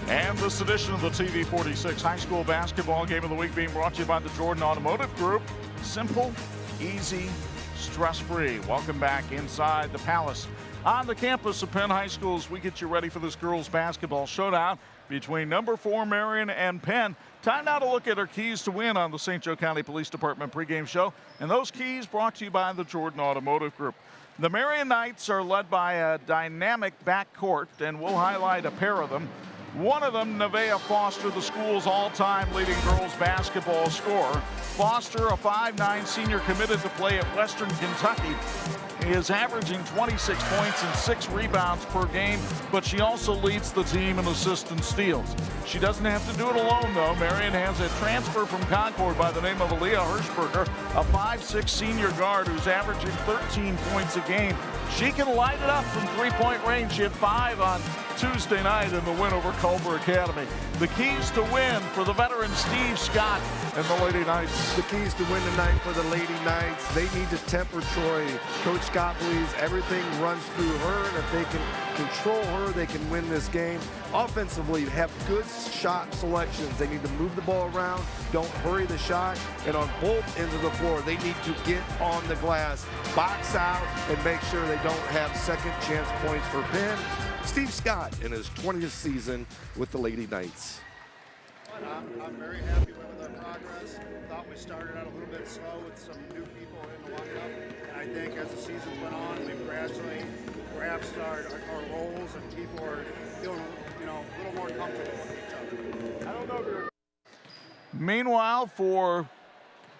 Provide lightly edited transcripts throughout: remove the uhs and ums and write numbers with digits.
And this edition of the TV-46 High School Basketball Game of the Week being brought to you by the Jordan Automotive Group. Simple, easy, stress-free. Welcome back inside the Palace on the campus of Penn High School as we get you ready for this girls basketball showdown between number 4 Marian and Penn. Time now to look at our keys to win on the St. Joe County Police Department pregame show. And those keys brought to you by the Jordan Automotive Group. The Marian Knights are led by a dynamic backcourt, and we'll highlight a pair of them. One of them, Nevaeh Foster, the school's all-time leading girls basketball scorer. Foster, a 5'9" senior committed to play at Western Kentucky, is averaging 26 points and 6 rebounds per game, but she also leads the team in assists and steals. She doesn't have to do it alone, though. Marian has a transfer from Concord by the name of Aaliyah Hirschberger, a 5'6" senior guard who's averaging 13 points a game. She can light it up from three-point range. She had 5 on Tuesday night in the win over Culver Academy. The keys to win for the veteran Steve Scott and the Lady Knights. The keys to win tonight for the Lady Knights, they need to temper Troy. Coach Scott believes everything runs through her, and if they can control her, they can win this game. Offensively, have good shot selections. They need to move the ball around, don't hurry the shot, and on both ends of the floor, they need to get on the glass, box out, and make sure they don't have second chance points for Penn. Steve Scott in his 20th season with the Lady Knights. I'm very happy with our progress. Thought we started out a little bit slow with some new people in the lineup, and I think as the season went on, we've gradually grasped our roles, and people are feeling, a little more comfortable with each other. I don't know if you're... Meanwhile, for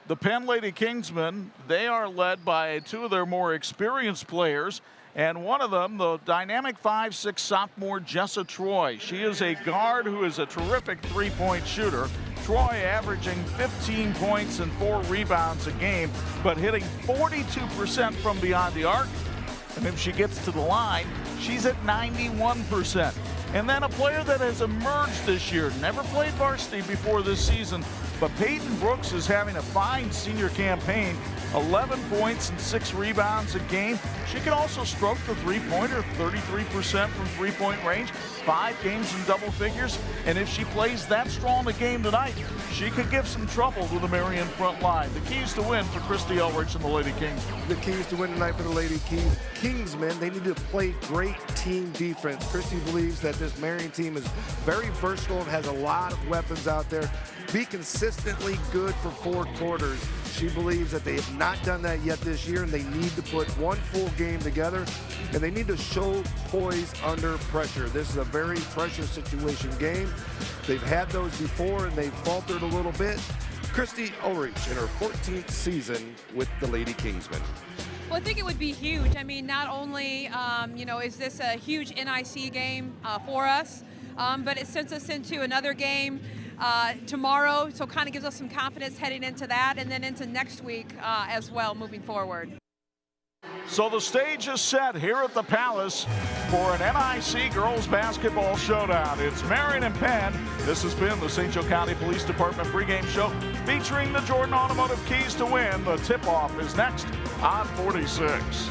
the Penn Lady Kingsmen, they are led by 2 of their more experienced players. And one of them, the dynamic 5'6" sophomore Jessa Troy. She is a guard who is a terrific three-point shooter. Troy averaging 15 points and 4 rebounds a game, but hitting 42% from beyond the arc. And if she gets to the line, she's at 91%. And then a player that has emerged this year, never played varsity before this season, but Peyton Brooks is having a fine senior campaign, 11 points and 6 rebounds a game. She can also stroke the three-pointer, 33% from three-point range, 5 games in double figures. And if she plays that strong a game tonight, she could give some trouble to the Marian front line. The keys to win for Christy Elrich and the Lady Kings. The keys to win tonight for the Lady Kingsmen, they need to play great team defense. Christy believes that this Marian team is very versatile and has a lot of weapons out there. Be consistently good for 4 quarters. She believes that they have not done that yet this year, and they need to put one full game together, and they need to show poise under pressure. This is a very pressure situation game. They've had those before, and they've faltered a little bit. Christy Ulrich in her 14th season with the Lady Kingsmen. Well, I think it would be huge. I mean, not only, is this a huge NIC game for us, but it sends us into another game tomorrow, so kind of gives us some confidence heading into that and then into next week as well moving forward. So the stage is set here at the Palace for an NIC girls basketball showdown. It's Marian and Penn. This has been the St. Joe County Police Department pregame show featuring the Jordan Automotive Keys to Win. The tip-off is next on 46.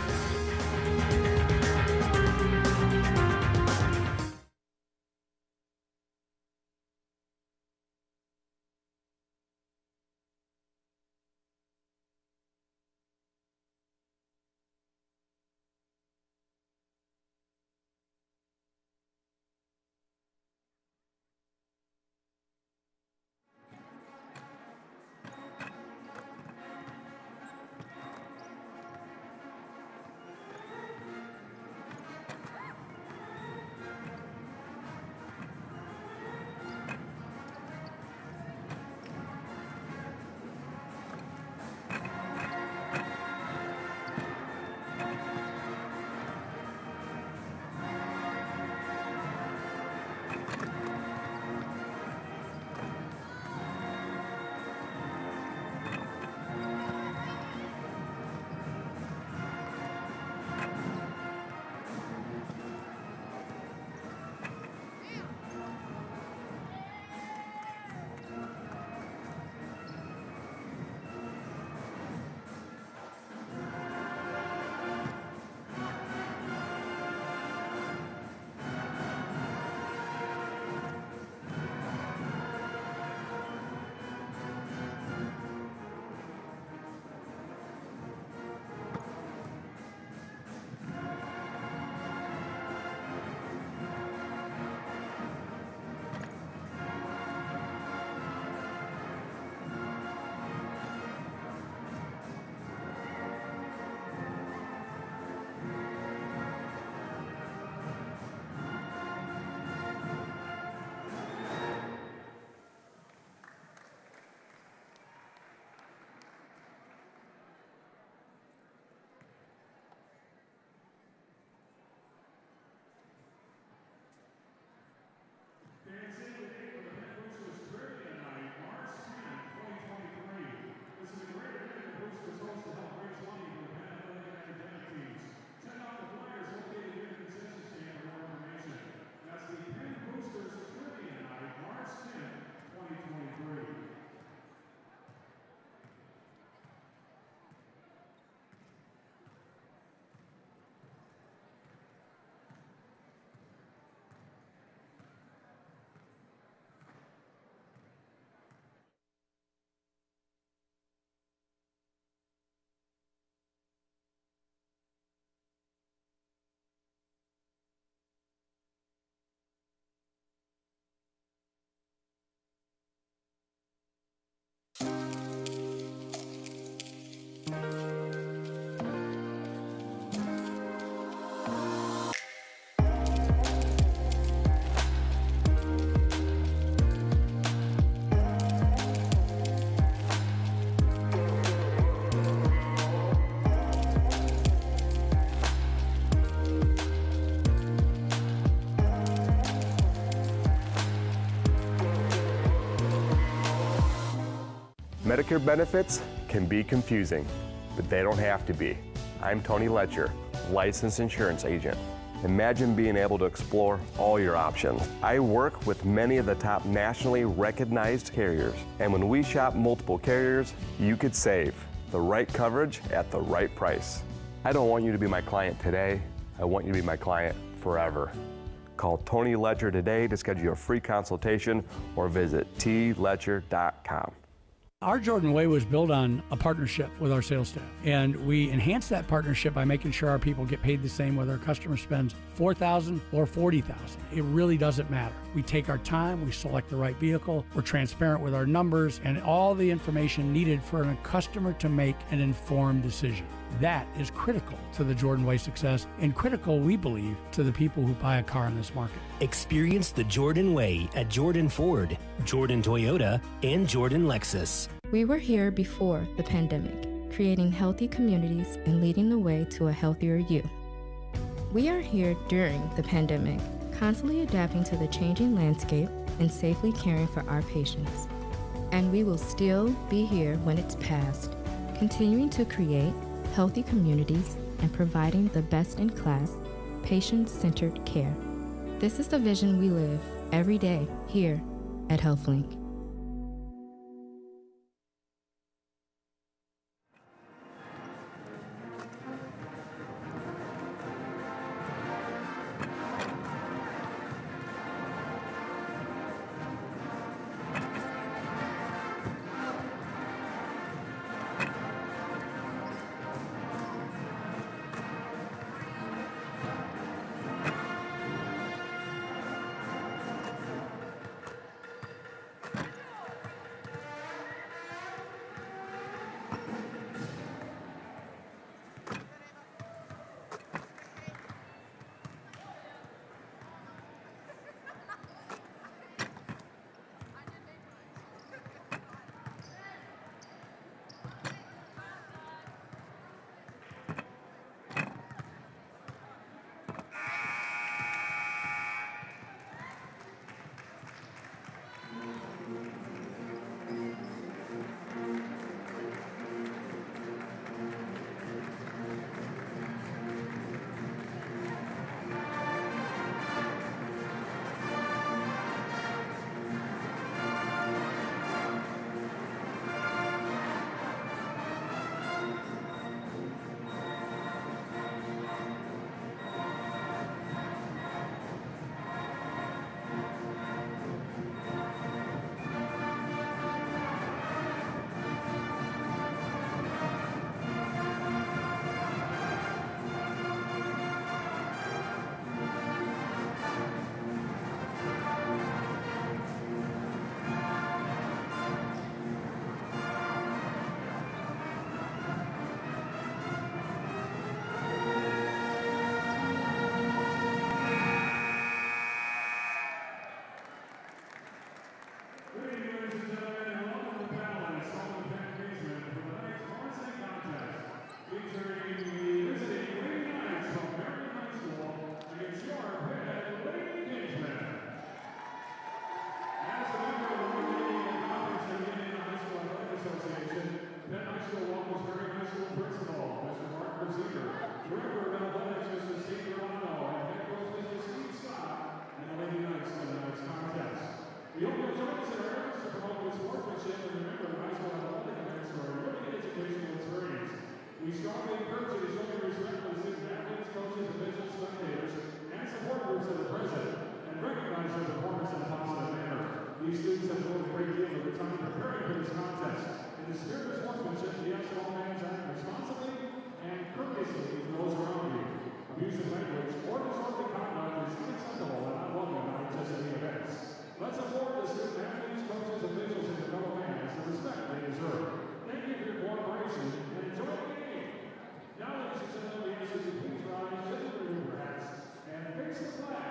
Medicare benefits can be confusing, but they don't have to be. I'm Tony Letcher, licensed insurance agent. Imagine being able to explore all your options. I work with many of the top nationally recognized carriers, and when we shop multiple carriers, you could save the right coverage at the right price. I don't want you to be my client today. I want you to be my client forever. Call Tony Letcher today to schedule a free consultation or visit tletcher.com. Our Jordan Way was built on a partnership with our sales staff, and we enhance that partnership by making sure our people get paid the same whether our customer spends $4,000 or $40,000. It really doesn't matter. We take our time, we select the right vehicle, we're transparent with our numbers, and all the information needed for a customer to make an informed decision. That is critical to the Jordan Way success, and critical, we believe, to the people who buy a car in this market. Experience the Jordan Way at Jordan Ford, Jordan Toyota, and Jordan Lexus. We were here before the pandemic, creating healthy communities and leading the way to a healthier you. We are here during the pandemic, constantly adapting to the changing landscape and safely caring for our patients. And we will still be here when it's past, continuing to create healthy communities and providing the best-in-class, patient-centered care. This is the vision we live every day here at HealthLink.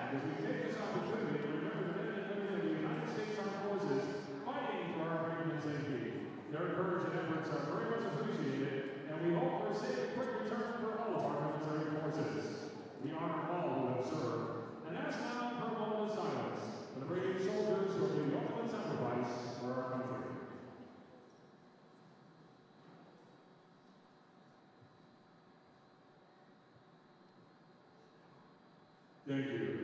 as we take this opportunity to remember the men and women of the United States Armed Forces Thank you.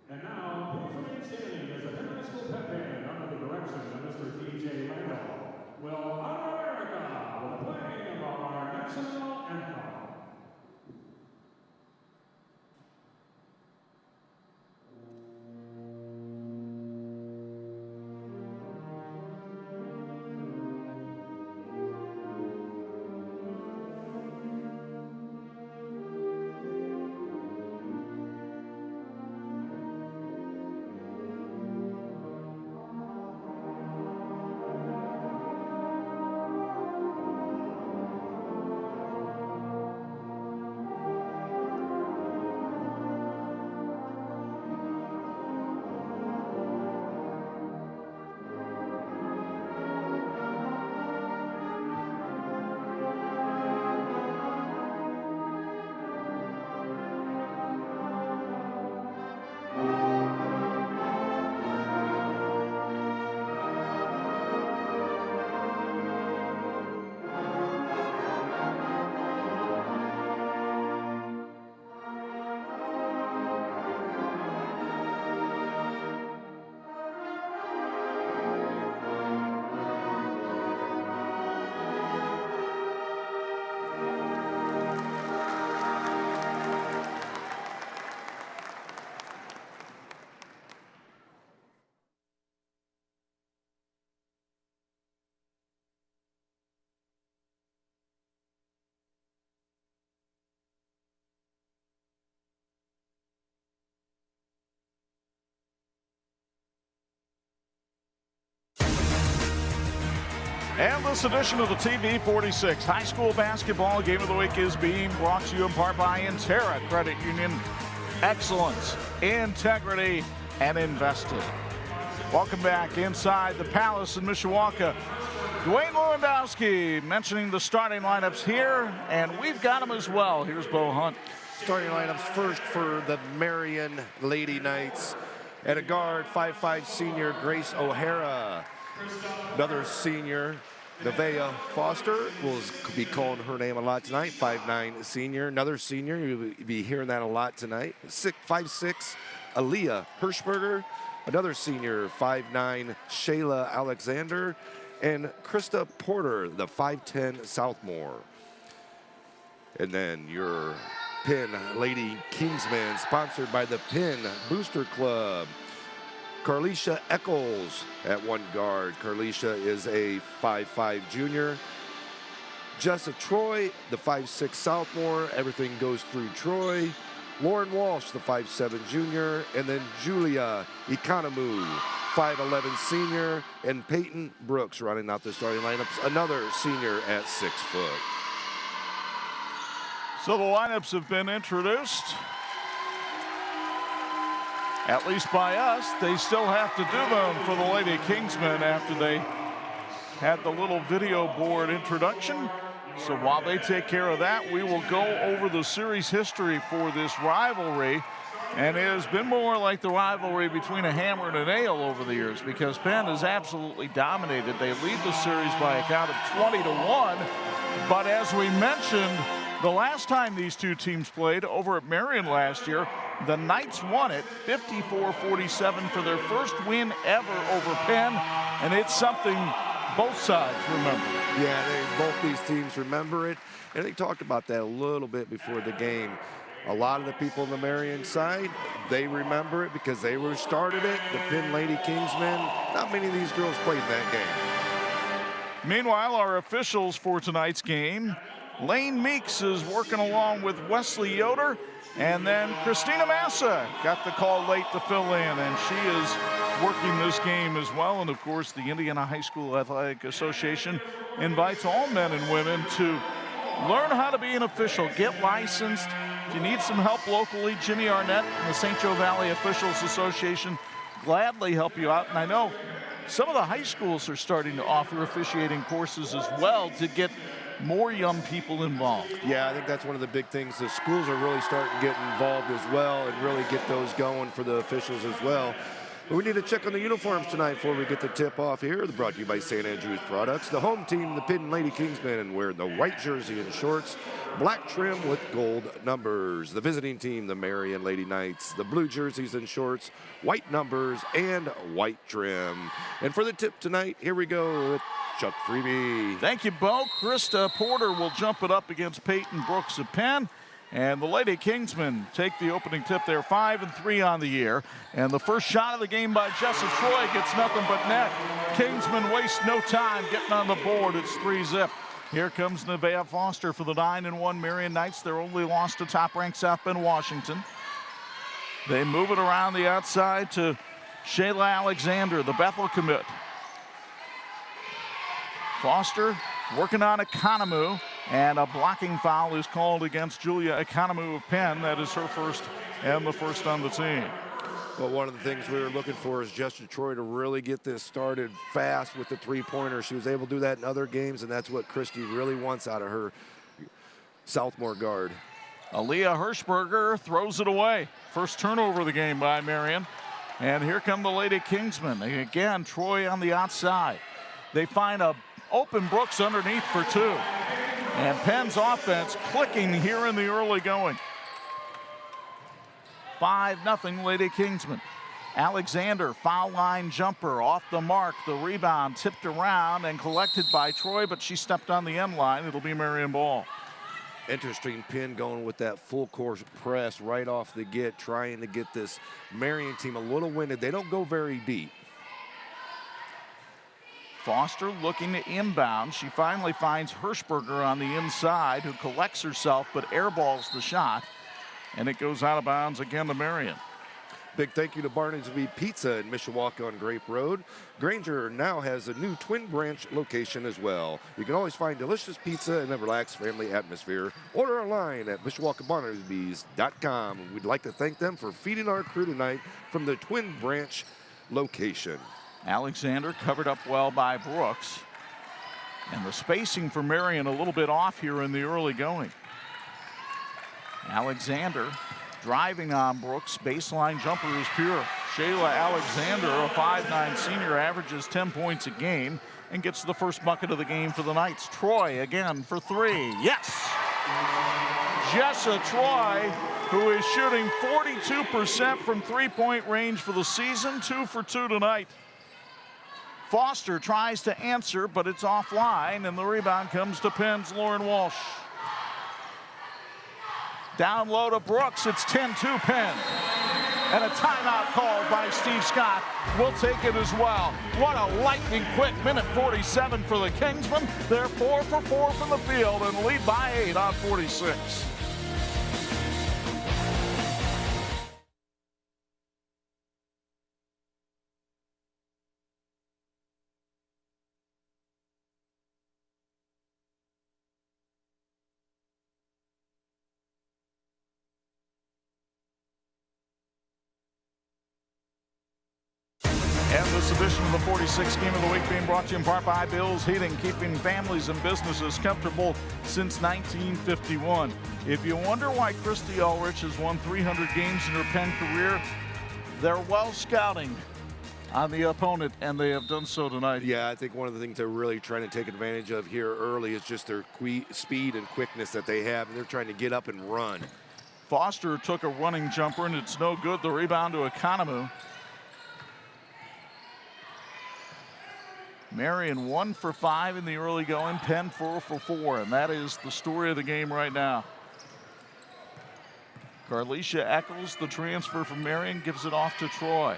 And now, please remain standing as the Penn High School Pep Band under the direction of Mr. T.J. Randall will honor America with the playing of our national anthem. And this edition of the TV-46 High School Basketball Game of the Week is being brought to you in part by Intera Credit Union. Excellence, integrity, and invested. Welcome back inside the Palace in Mishawaka. Dwayne Lewandowski mentioning the starting lineups here, and we've got them as well. Here's Bo Hunt. Starting lineups first for the Marian Lady Knights. At a guard, 5'5" senior Grace O'Hara. Another senior, Nevaeh Foster, will be calling her name a lot tonight. 5'9" senior. Another senior, you'll be hearing that a lot tonight. 5'6", Aaliyah Hirschberger. Another senior, 5'9", Shayla Alexander. And Krista Porter, the 5'10" sophomore. And then your Penn Lady Kingsmen, sponsored by the Penn Booster Club. Carlisha Eccles at one guard. Carlisha is a 5'5" junior. Jessa Troy, the 5'6" sophomore. Everything goes through Troy. Lauren Walsh, the 5'7" junior. And then Julia Economou, 5'11" senior. And Peyton Brooks running out the starting lineups. Another senior at 6 foot. So the lineups have been introduced. At least by us. They still have to do them for the Lady Kingsmen after they had the little video board introduction. So while they take care of that, we will go over the series history for this rivalry. And it has been more like the rivalry between a hammer and a nail over the years, because Penn has absolutely dominated. They lead the series by a count of 20-1. But as we mentioned, the last time these two teams played over at Marian last year, the Knights won it 54-47 for their first win ever over Penn, and it's something both sides remember. Yeah, both these teams remember it, and they talked about that a little bit before the game. A lot of the people on the Marian side, they remember it because they were started it. The Penn Lady Kingsmen, not many of these girls played in that game. Meanwhile, our officials for tonight's game, Lane Meeks is working along with Wesley Yoder, and then Christina Massa got the call late to fill in, and she is working this game as well. And of course, the Indiana High School Athletic Association invites all men and women to learn how to be an official, get licensed. If you need some help locally, Jimmy Arnett and the St. Joe Valley Officials Association gladly help you out. And I know some of the high schools are starting to offer officiating courses as well to get more young people involved. Yeah, I think that's one of the big things. The schools are really starting to get involved as well and really get those going for the officials as well. We need to check on the uniforms tonight before we get the tip off here. They're brought to you by St. Andrews Products. The home team, the Penn Lady Kingsmen, wear the white jersey and shorts, black trim with gold numbers. The visiting team, the Marian Lady Knights, the blue jerseys and shorts, white numbers, and white trim. And for the tip tonight, here we go with Chuck Freebie. Thank you, Bo. Krista Porter will jump it up against Peyton Brooks of Penn. And the Lady Kingsmen take the opening tip there, 5-3 on the year. And the first shot of the game by Jessa Troy gets nothing but net. Kingsmen waste no time getting on the board. It's 3-zip. Here comes Nevaeh Foster for the 9-1 Marian Knights. Their only loss to top-ranked South Bend, Washington. They move it around the outside to Shayla Alexander, the Bethel commit. Foster working on Economou, and a blocking foul is called against Julia Economou of Penn. That is her first and the first on the team. Well, one of the things we were looking for is Jessica Troy to really get this started fast with the three-pointer. She was able to do that in other games, and that's what Christie really wants out of her Southmore guard. Aaliyah Hirschberger throws it away. First turnover of the game by Marian. And here come the Lady Kingsmen. Again, Troy on the outside. They find a open Brooks underneath for two. And Penn's offense clicking here in the early going. 5-0 Lady Kingsmen. Alexander, foul line jumper, off the mark. The rebound tipped around and collected by Troy, but she stepped on the end line. It'll be Marian ball. Interesting, Penn going with that full course press right off the get, trying to get this Marian team a little winded. They don't go very deep. Foster looking to inbound. She finally finds Hirschberger on the inside, who collects herself but airballs the shot. And it goes out of bounds again to Marian. Big thank you to Barnaby Pizza in Mishawaka on Grape Road. Granger now has a new Twin Branch location as well. You can always find delicious pizza and a relaxed family atmosphere. Order online at MishawakaBarnaby's.com. We'd like to thank them for feeding our crew tonight from the Twin Branch location. Alexander covered up well by Brooks. And the spacing for Marian a little bit off here in the early going. Alexander driving on Brooks. Baseline jumper is pure. Shayla Alexander, a 5'9" senior, averages 10 points a game and gets the first bucket of the game for the Knights. Troy again for three. Yes! Jessa Troy, who is shooting 42% from three-point range for the season, 2 for 2 tonight. Foster tries to answer, but it's offline, and the rebound comes to Penn's Lauren Walsh. Down low to Brooks, it's 10-2 Penn. And a timeout called by Steve Scott. We'll take it as well. What a lightning quick minute 47 for the Kingsmen. They're 4 for 4 from the field and lead by 8 on 46. And this edition of the 46 Game of the Week being brought to you in part by Bill's Heating, keeping families and businesses comfortable since 1951. If you wonder why Christy Ulrich has won 300 games in her Penn career, they're well scouting on the opponent, and they have done so tonight. Yeah, I think one of the things they're really trying to take advantage of here early is just their speed and quickness that they have, and they're trying to get up and run. Foster took a running jumper, and it's no good. The rebound to Economou. Marian 1 for 5 in the early going, Penn 4 for 4, and that is the story of the game right now. Carlicia Eccles, the transfer from Marian, gives it off to Troy.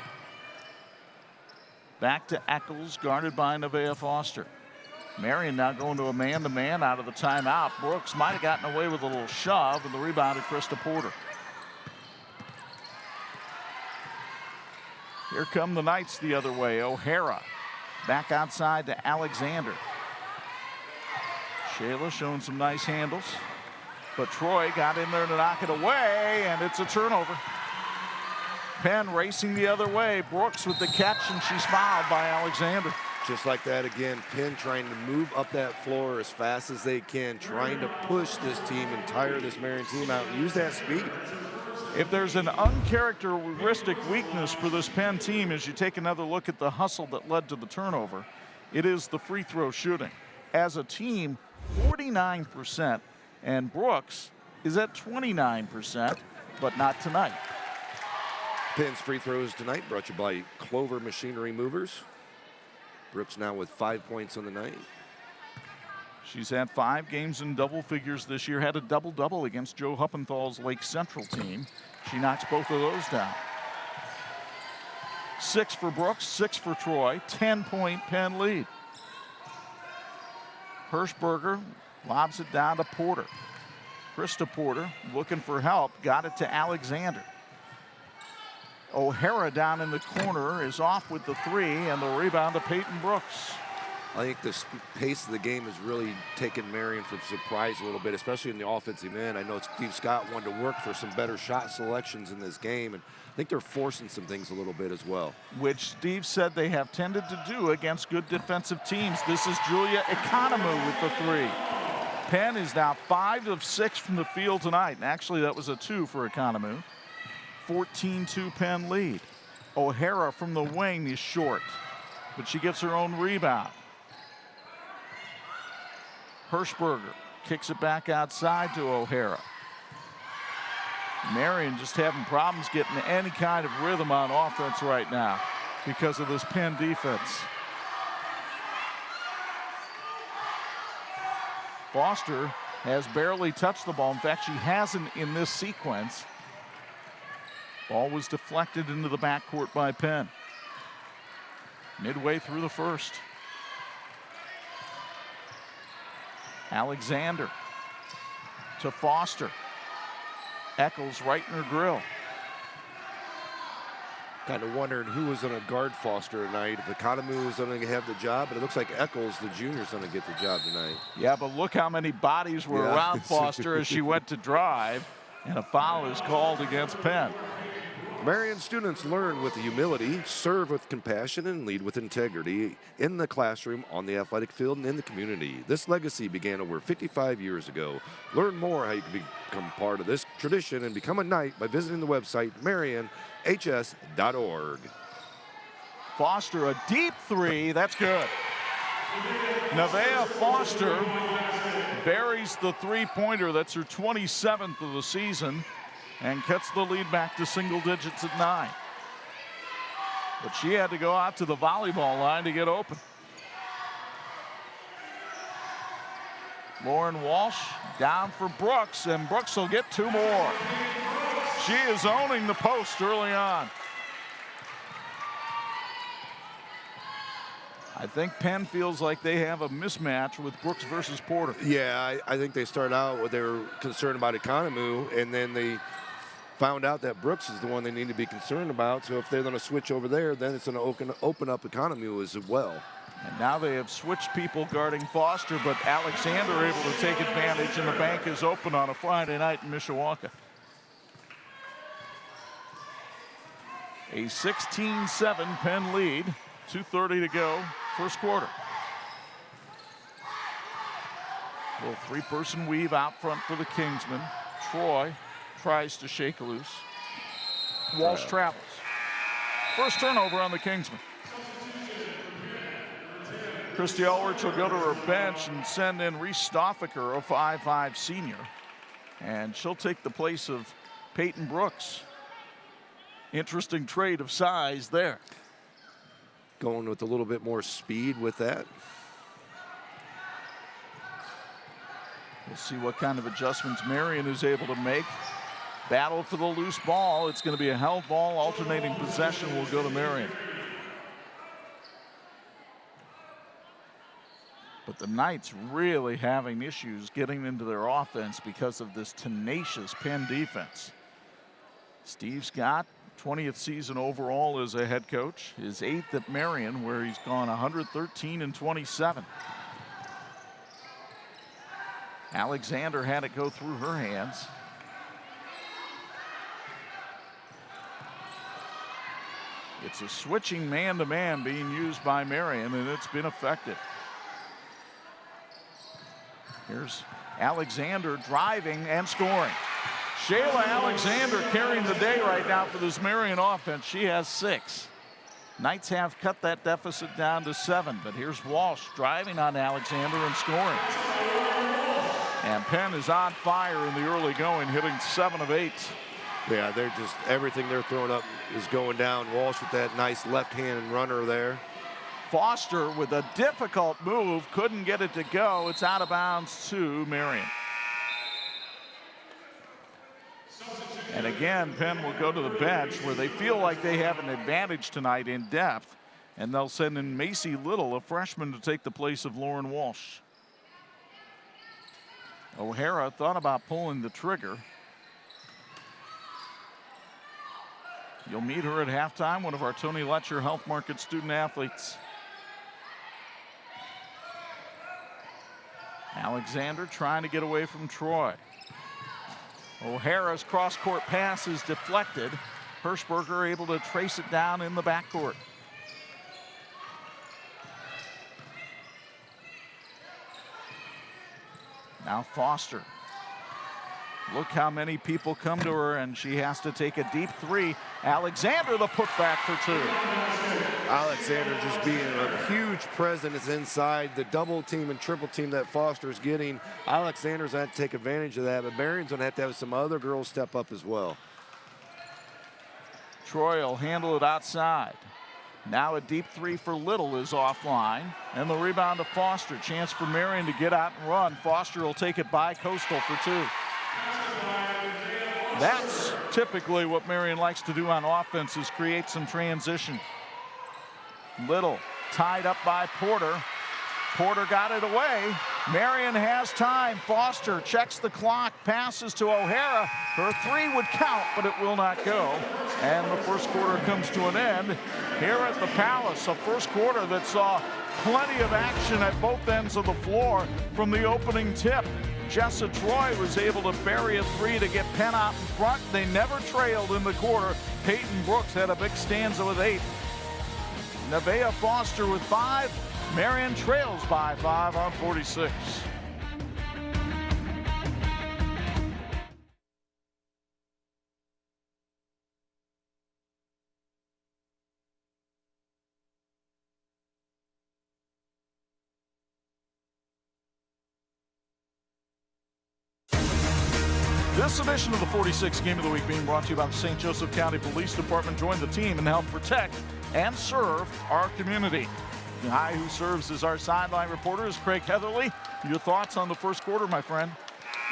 Back to Eccles, guarded by Nevaeh Foster. Marian now going to a man-to-man out of the timeout. Brooks might have gotten away with a little shove, and the rebound to Krista Porter. Here come the Knights the other way. O'Hara back outside to Alexander. Shayla showing some nice handles, but Troy got in there to knock it away, and it's a turnover. Penn racing the other way. Brooks with the catch, and she's fouled by Alexander. Just like that again, Penn trying to move up that floor as fast as they can, trying to push this team and tire this Marian team out and use that speed. If there's an uncharacteristic weakness for this Penn team as you take another look at the hustle that led to the turnover, it is the free throw shooting. As a team, 49%, and Brooks is at 29%, but not tonight. Penn's free throws tonight brought to you by Clover Machinery Movers. Brooks now with 5 points on the night. She's had 5 games in double figures this year, had a double-double against Joe Huppenthal's Lake Central team. She knocks both of those down. 6 for Brooks, 6 for Troy, 10-point Penn lead. Hirschberger lobs it down to Porter. Krista Porter looking for help, got it to Alexander. O'Hara down in the corner is off with the 3, and the rebound to Peyton Brooks. I think the pace of the game has really taken Marian for surprise a little bit, especially in the offensive end. I know Steve Scott wanted to work for some better shot selections in this game, and I think they're forcing some things a little bit as well. Which Steve said they have tended to do against good defensive teams. This is Julia Economou with the 3. Penn is now 5 of 6 from the field tonight, and actually that was a 2 for Economou. 14-2 Penn lead. O'Hara from the wing is short, but she gets her own rebound. Hirschberger kicks it back outside to O'Hara. Marian just having problems getting any kind of rhythm on offense right now because of this Penn defense. Foster has barely touched the ball. In fact, she hasn't in this sequence. Ball was deflected into the backcourt by Penn. Midway through the first. Alexander to Foster. Eccles right in her grill. Kind of wondering who was going to guard Foster tonight. If Economou was going to have the job, but it looks like Eccles, the junior, is going to get the job tonight. Yeah, but look how many bodies were around Foster as she went to drive, and a foul is called against Penn. Marian students learn with humility, serve with compassion, and lead with integrity in the classroom, on the athletic field, and in the community. This legacy began over 55 years ago. Learn more how you can become part of this tradition and become a Knight by visiting the website marianhs.org. Foster, a deep 3, that's good. Nevaeh Foster buries the 3-pointer. That's her 27th of the season, and cuts the lead back to single digits at 9. But she had to go out to the volleyball line to get open. Lauren Walsh down for Brooks, and Brooks will get 2 more. She is owning the post early on. I think Penn feels like they have a mismatch with Brooks versus Porter. Yeah, I think they started out with they were concerned about Economou, and then they found out that Brooks is the one they need to be concerned about. So if they're going to switch over there, then it's going to open up Economou as well. And now they have switched people guarding Foster, but Alexander able to take advantage, and the bank is open on a Friday night in Mishawaka. A 16-7 Penn lead, 2:30 to go, first quarter. Little 3-person weave out front for the Kingsmen. Troy tries to shake loose. Walsh travels. First turnover on the Kingsmen. Christy Elwich will go to her bench and send in Reese Stoffaker, a 5'5" senior. And she'll take the place of Peyton Brooks. Interesting trade of size there. Going with a little bit more speed with that. We'll see what kind of adjustments Marian is able to make. Battle for the loose ball. It's going to be a held ball. Alternating possession will go to Marian. But the Knights really having issues getting into their offense because of this tenacious Penn defense. Steve Scott, 20th season overall as a head coach, his 8th at Marian, where he's gone 113-27. Alexander had it go through her hands. It's a switching man-to-man being used by Marian, and it's been effective. Here's Alexander driving and scoring. Shayla Alexander carrying the day right now for this Marian offense. She has 6. Knights have cut that deficit down to 7, but here's Walsh driving on Alexander and scoring. And Penn is on fire in the early going, hitting 7 of 8. Yeah, they're just, everything they're throwing up is going down. Walsh with that nice left-hand runner there. Foster with a difficult move, couldn't get it to go. It's out of bounds to Marian. And again, Penn will go to the bench where they feel like they have an advantage tonight in depth. And they'll send in Macy Little, a freshman, to take the place of Lauren Walsh. O'Hara thought about pulling the trigger. You'll meet her at halftime, one of our Tony Letcher Health Market student athletes. Alexander trying to get away from Troy. O'Hara's cross-court pass is deflected. Hirschberger able to trace it down in the backcourt. Now Foster. Look how many people come to her, and she has to take a deep 3. Alexander the putback for 2. Alexander just being a huge presence inside. The double team and triple team that Foster's getting, Alexander's going to have to take advantage of that, but Marian's going to have some other girls step up as well. Troy will handle it outside. Now a deep 3 for Little is offline, and the rebound to Foster. Chance for Marian to get out and run. Foster will take it by Coastal for 2. That's typically what Marian likes to do on offense, is create some transition. Little tied up by Porter. Porter got it away. Marian has time. Foster checks the clock, passes to O'Hara. Her 3 would count, but it will not go. And the first quarter comes to an end here at the Palace. A first quarter that saw plenty of action at both ends of the floor from the opening tip. Jessa Troy was able to bury a 3 to get Penn out in front. They never trailed in the quarter. Peyton Brooks had a big stanza with 8. Nevaeh Foster with 5. Marian trails by 5 on 46. This edition of the 46 Game of the Week being brought to you by the St. Joseph County Police Department. Join the team and help protect and serve our community. The guy who serves as our sideline reporter is Craig Heatherly. Your thoughts on the first quarter, my friend?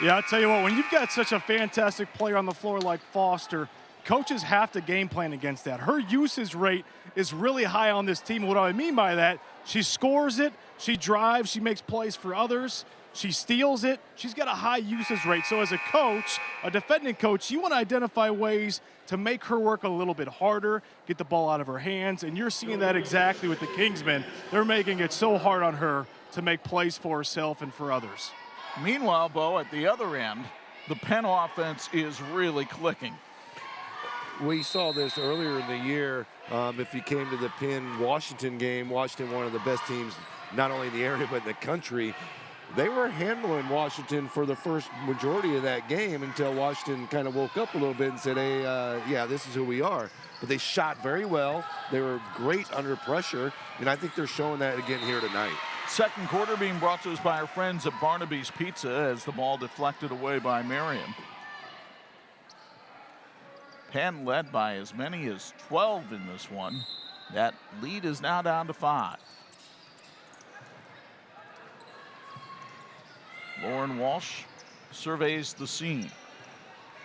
Yeah, I'll tell you what, when you've got such a fantastic player on the floor like Foster, coaches have to game plan against that. Her usage rate is really high on this team. What do I mean by that? She scores it, she drives, she makes plays for others. She steals it. She's got a high usage rate. So as a coach, a defending coach, you want to identify ways to make her work a little bit harder, get the ball out of her hands, and you're seeing that exactly with the Kingsmen. They're making it so hard on her to make plays for herself and for others. Meanwhile, Bo, at the other end, the Penn offense is really clicking. We saw this earlier in the year. If you came to the Penn-Washington game, Washington, one of the best teams, not only in the area but in the country. They were handling Washington for the first majority of that game until Washington kind of woke up a little bit and said, hey, yeah, this is who we are. But they shot very well. They were great under pressure, and I think they're showing that again here tonight. Second quarter being brought to us by our friends at Barnaby's Pizza as the ball deflected away by Marian. Penn led by as many as 12 in this one. That lead is now down to 5. Lauren Walsh surveys the scene.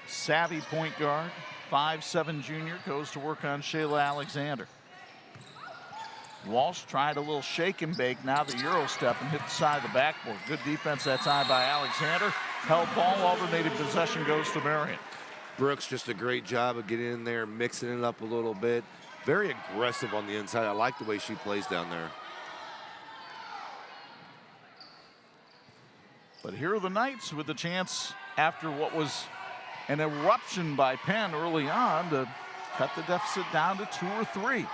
Savvy point guard, 5'7" junior, goes to work on Shayla Alexander. Walsh tried a little shake and bake, now the Euro step and hit the side of the backboard. Good defense that time by Alexander. Held ball, alternating possession goes to Marian. Brooks just a great job of getting in there, mixing it up a little bit. Very aggressive on the inside. I like the way she plays down there. But here are the Knights with a chance after what was an eruption by Penn early on to cut the deficit down to 2 or 3.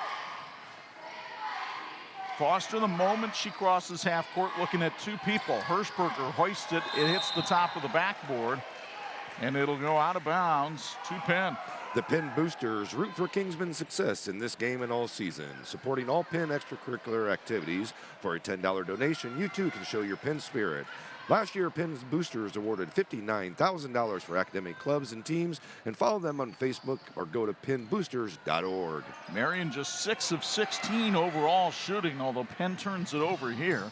Foster, the moment she crosses half court, looking at 2 people. Hirschberger hoists it. It hits the top of the backboard. And it'll go out of bounds to Penn. The Penn Boosters root for Kingsman's success in this game and all season, supporting all Penn extracurricular activities. For a $10 donation, you too can show your Penn spirit. Last year, Penn's Boosters awarded $59,000 for academic clubs and teams, and follow them on Facebook or go to pennboosters.org. Marian just 6 of 16 overall shooting, although Penn turns it over here.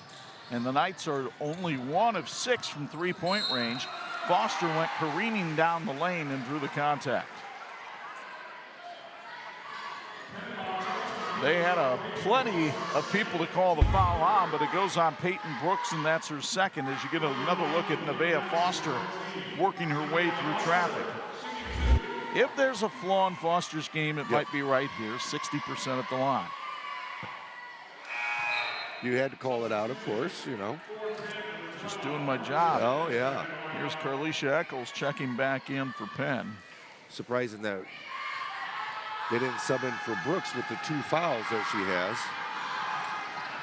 And the Knights are only 1 of 6 from three-point range. Foster went careening down the lane and drew the contact. They had plenty of people to call the foul on, but it goes on Peyton Brooks, and that's her second, as you get another look at Nevaeh Foster working her way through traffic. If there's a flaw in Foster's game, it might be right here, 60% at the line. You had to call it out, of course, you know. Just doing my job. Oh, yeah. Here's Carlicia Eccles checking back in for Penn. Surprising that they didn't sub in for Brooks with the 2 fouls that she has.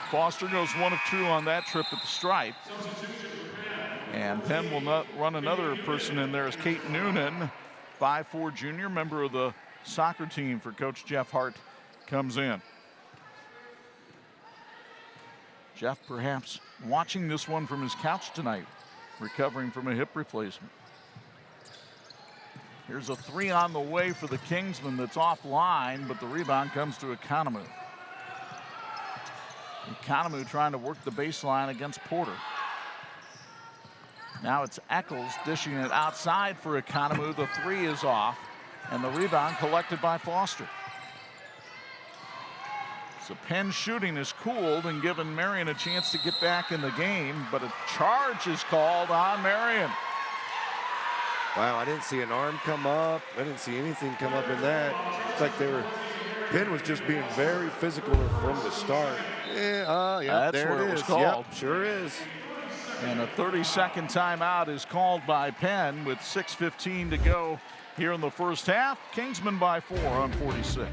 Foster goes 1 of 2 on that trip at the stripe. And Penn will not run another person in there as Kate Noonan, 5'4" junior, member of the soccer team for Coach Jeff Hart, comes in. Jeff perhaps watching this one from his couch tonight, recovering from a hip replacement. Here's a 3 on the way for the Kingsmen that's offline, but the rebound comes to Economou. Economou trying to work the baseline against Porter. Now it's Eccles dishing it outside for Economou. The 3 is off, and the rebound collected by Foster. So Penn shooting is cooled and giving Marian a chance to get back in the game, but a charge is called on Marian. Wow, I didn't see an arm come up. I didn't see anything come up in that. It's like Penn was just being very physical from the start. Yeah, That's there where it it was is. called. Yep, sure is. And a 30-second timeout is called by Penn with 6:15 to go here in the first half. Kingsmen by 4 on 46.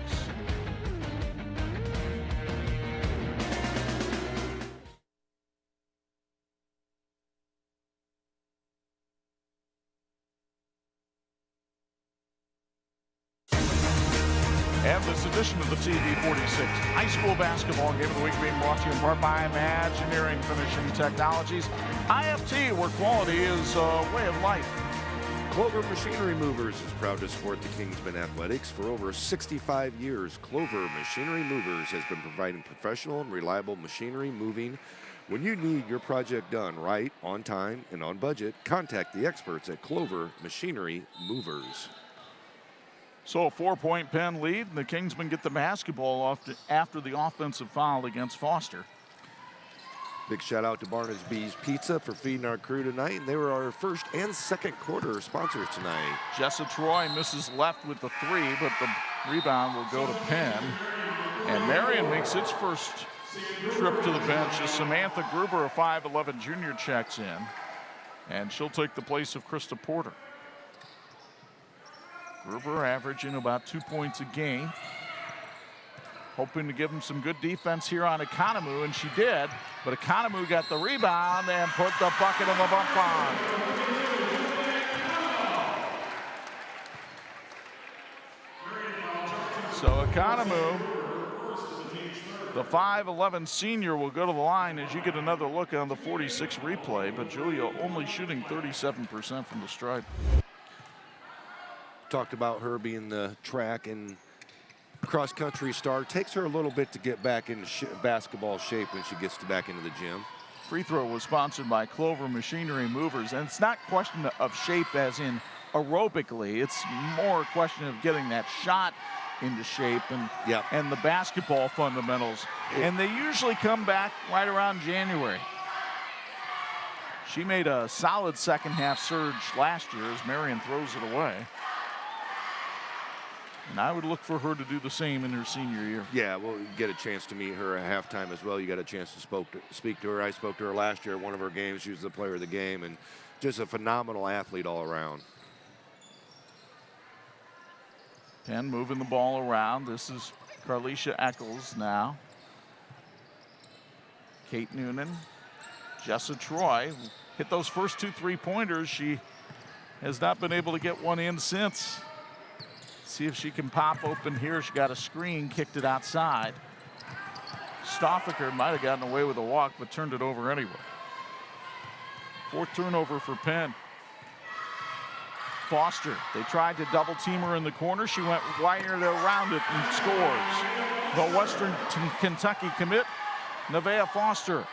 And this edition of the TV-46 High School Basketball Game of the Week being brought to you in part by Imagineering Finishing Technologies. IFT, where quality is a way of life. Clover Machinery Movers is proud to support the Kingsmen Athletics. For over 65 years, Clover Machinery Movers has been providing professional and reliable machinery moving. When you need your project done right, on time, and on budget, contact the experts at Clover Machinery Movers. So a 4-point Penn lead, and the Kingsmen get the basketball off after the offensive foul against Foster. Big shout out to Barnaby's Pizza for feeding our crew tonight, and they were our first and second quarter sponsors tonight. Jessa Troy misses left with the 3, but the rebound will go to Penn. And Marian makes its first trip to the bench as Samantha Gruber, a 5'11" junior, checks in. And she'll take the place of Krista Porter. Gruber averaging about 2 points a game. Hoping to give him some good defense here on Economou, and she did. But Economou got the rebound and put the bucket in the bump on. So Economou, the 5'11" senior, will go to the line as you get another look on the 46 replay. But Julia only shooting 37% from the stripe. Talked about her being the track and cross-country star. Takes her a little bit to get back in basketball shape when she gets back into the gym. Free throw was sponsored by Clover Machinery Movers, and it's not a question of shape as in aerobically. It's more a question of getting that shot into shape and the basketball fundamentals. And they usually come back right around January. She made a solid second half surge last year as Marian throws it away. And I would look for her to do the same in her senior year. Yeah, we'll get a chance to meet her at halftime as well. You got a chance to speak to her. I spoke to her last year at one of her games. She was the player of the game and just a phenomenal athlete all around. Penn moving the ball around. This is Carlicia Eccles now. Kate Noonan. Jessa Troy hit those first 2 3-pointers. She has not been able to get one in since. See if she can pop open here. She got a screen, kicked it outside. Stoffaker might have gotten away with a walk, but turned it over anyway. 4th turnover for Penn. Foster, they tried to double team her in the corner. She went wired around it and scores. The Western Kentucky commit, Nevaeh Foster,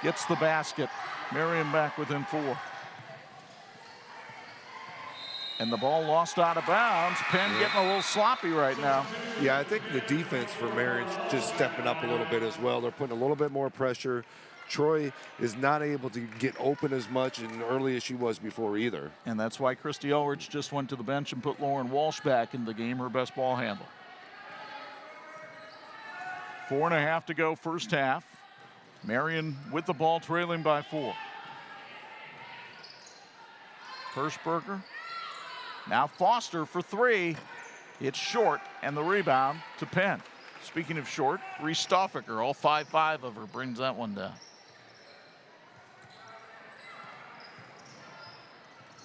gets the basket. Marian back within 4. And the ball lost out of bounds. Penn getting a little sloppy right now. Yeah, I think the defense for Marian's just stepping up a little bit as well. They're putting a little bit more pressure. Troy is not able to get open as much and early as she was before either. And that's why Christy Elridge just went to the bench and put Lauren Walsh back in the game, her best ball handler. 4.5 to go first half. Marian with the ball, trailing by 4. Hirschberger. Now Foster for 3. It's short, and the rebound to Penn. Speaking of short, Reese Stoffaker, all 5'5" of her, brings that one down.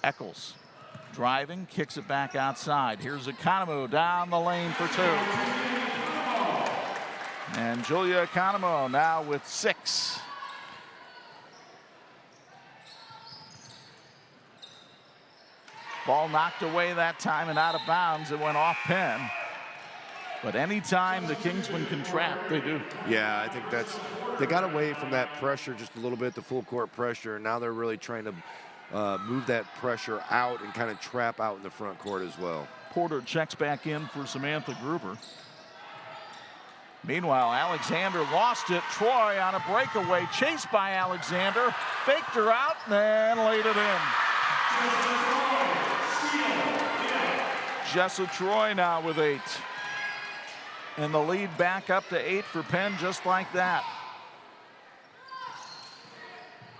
Eccles driving, kicks it back outside. Here's Economo down the lane for 2. And Julia Economo now with 6. Ball knocked away that time and out of bounds. It went off Penn. But anytime the Kingsmen can trap, they do. Yeah, I think they got away from that pressure just a little bit, the full court pressure, and now they're really trying to move that pressure out and kind of trap out in the front court as well. Porter checks back in for Samantha Gruber. Meanwhile, Alexander lost it. Troy on a breakaway, chased by Alexander, faked her out and laid it in. Jessa Troy now with 8. And the lead back up to 8 for Penn, just like that.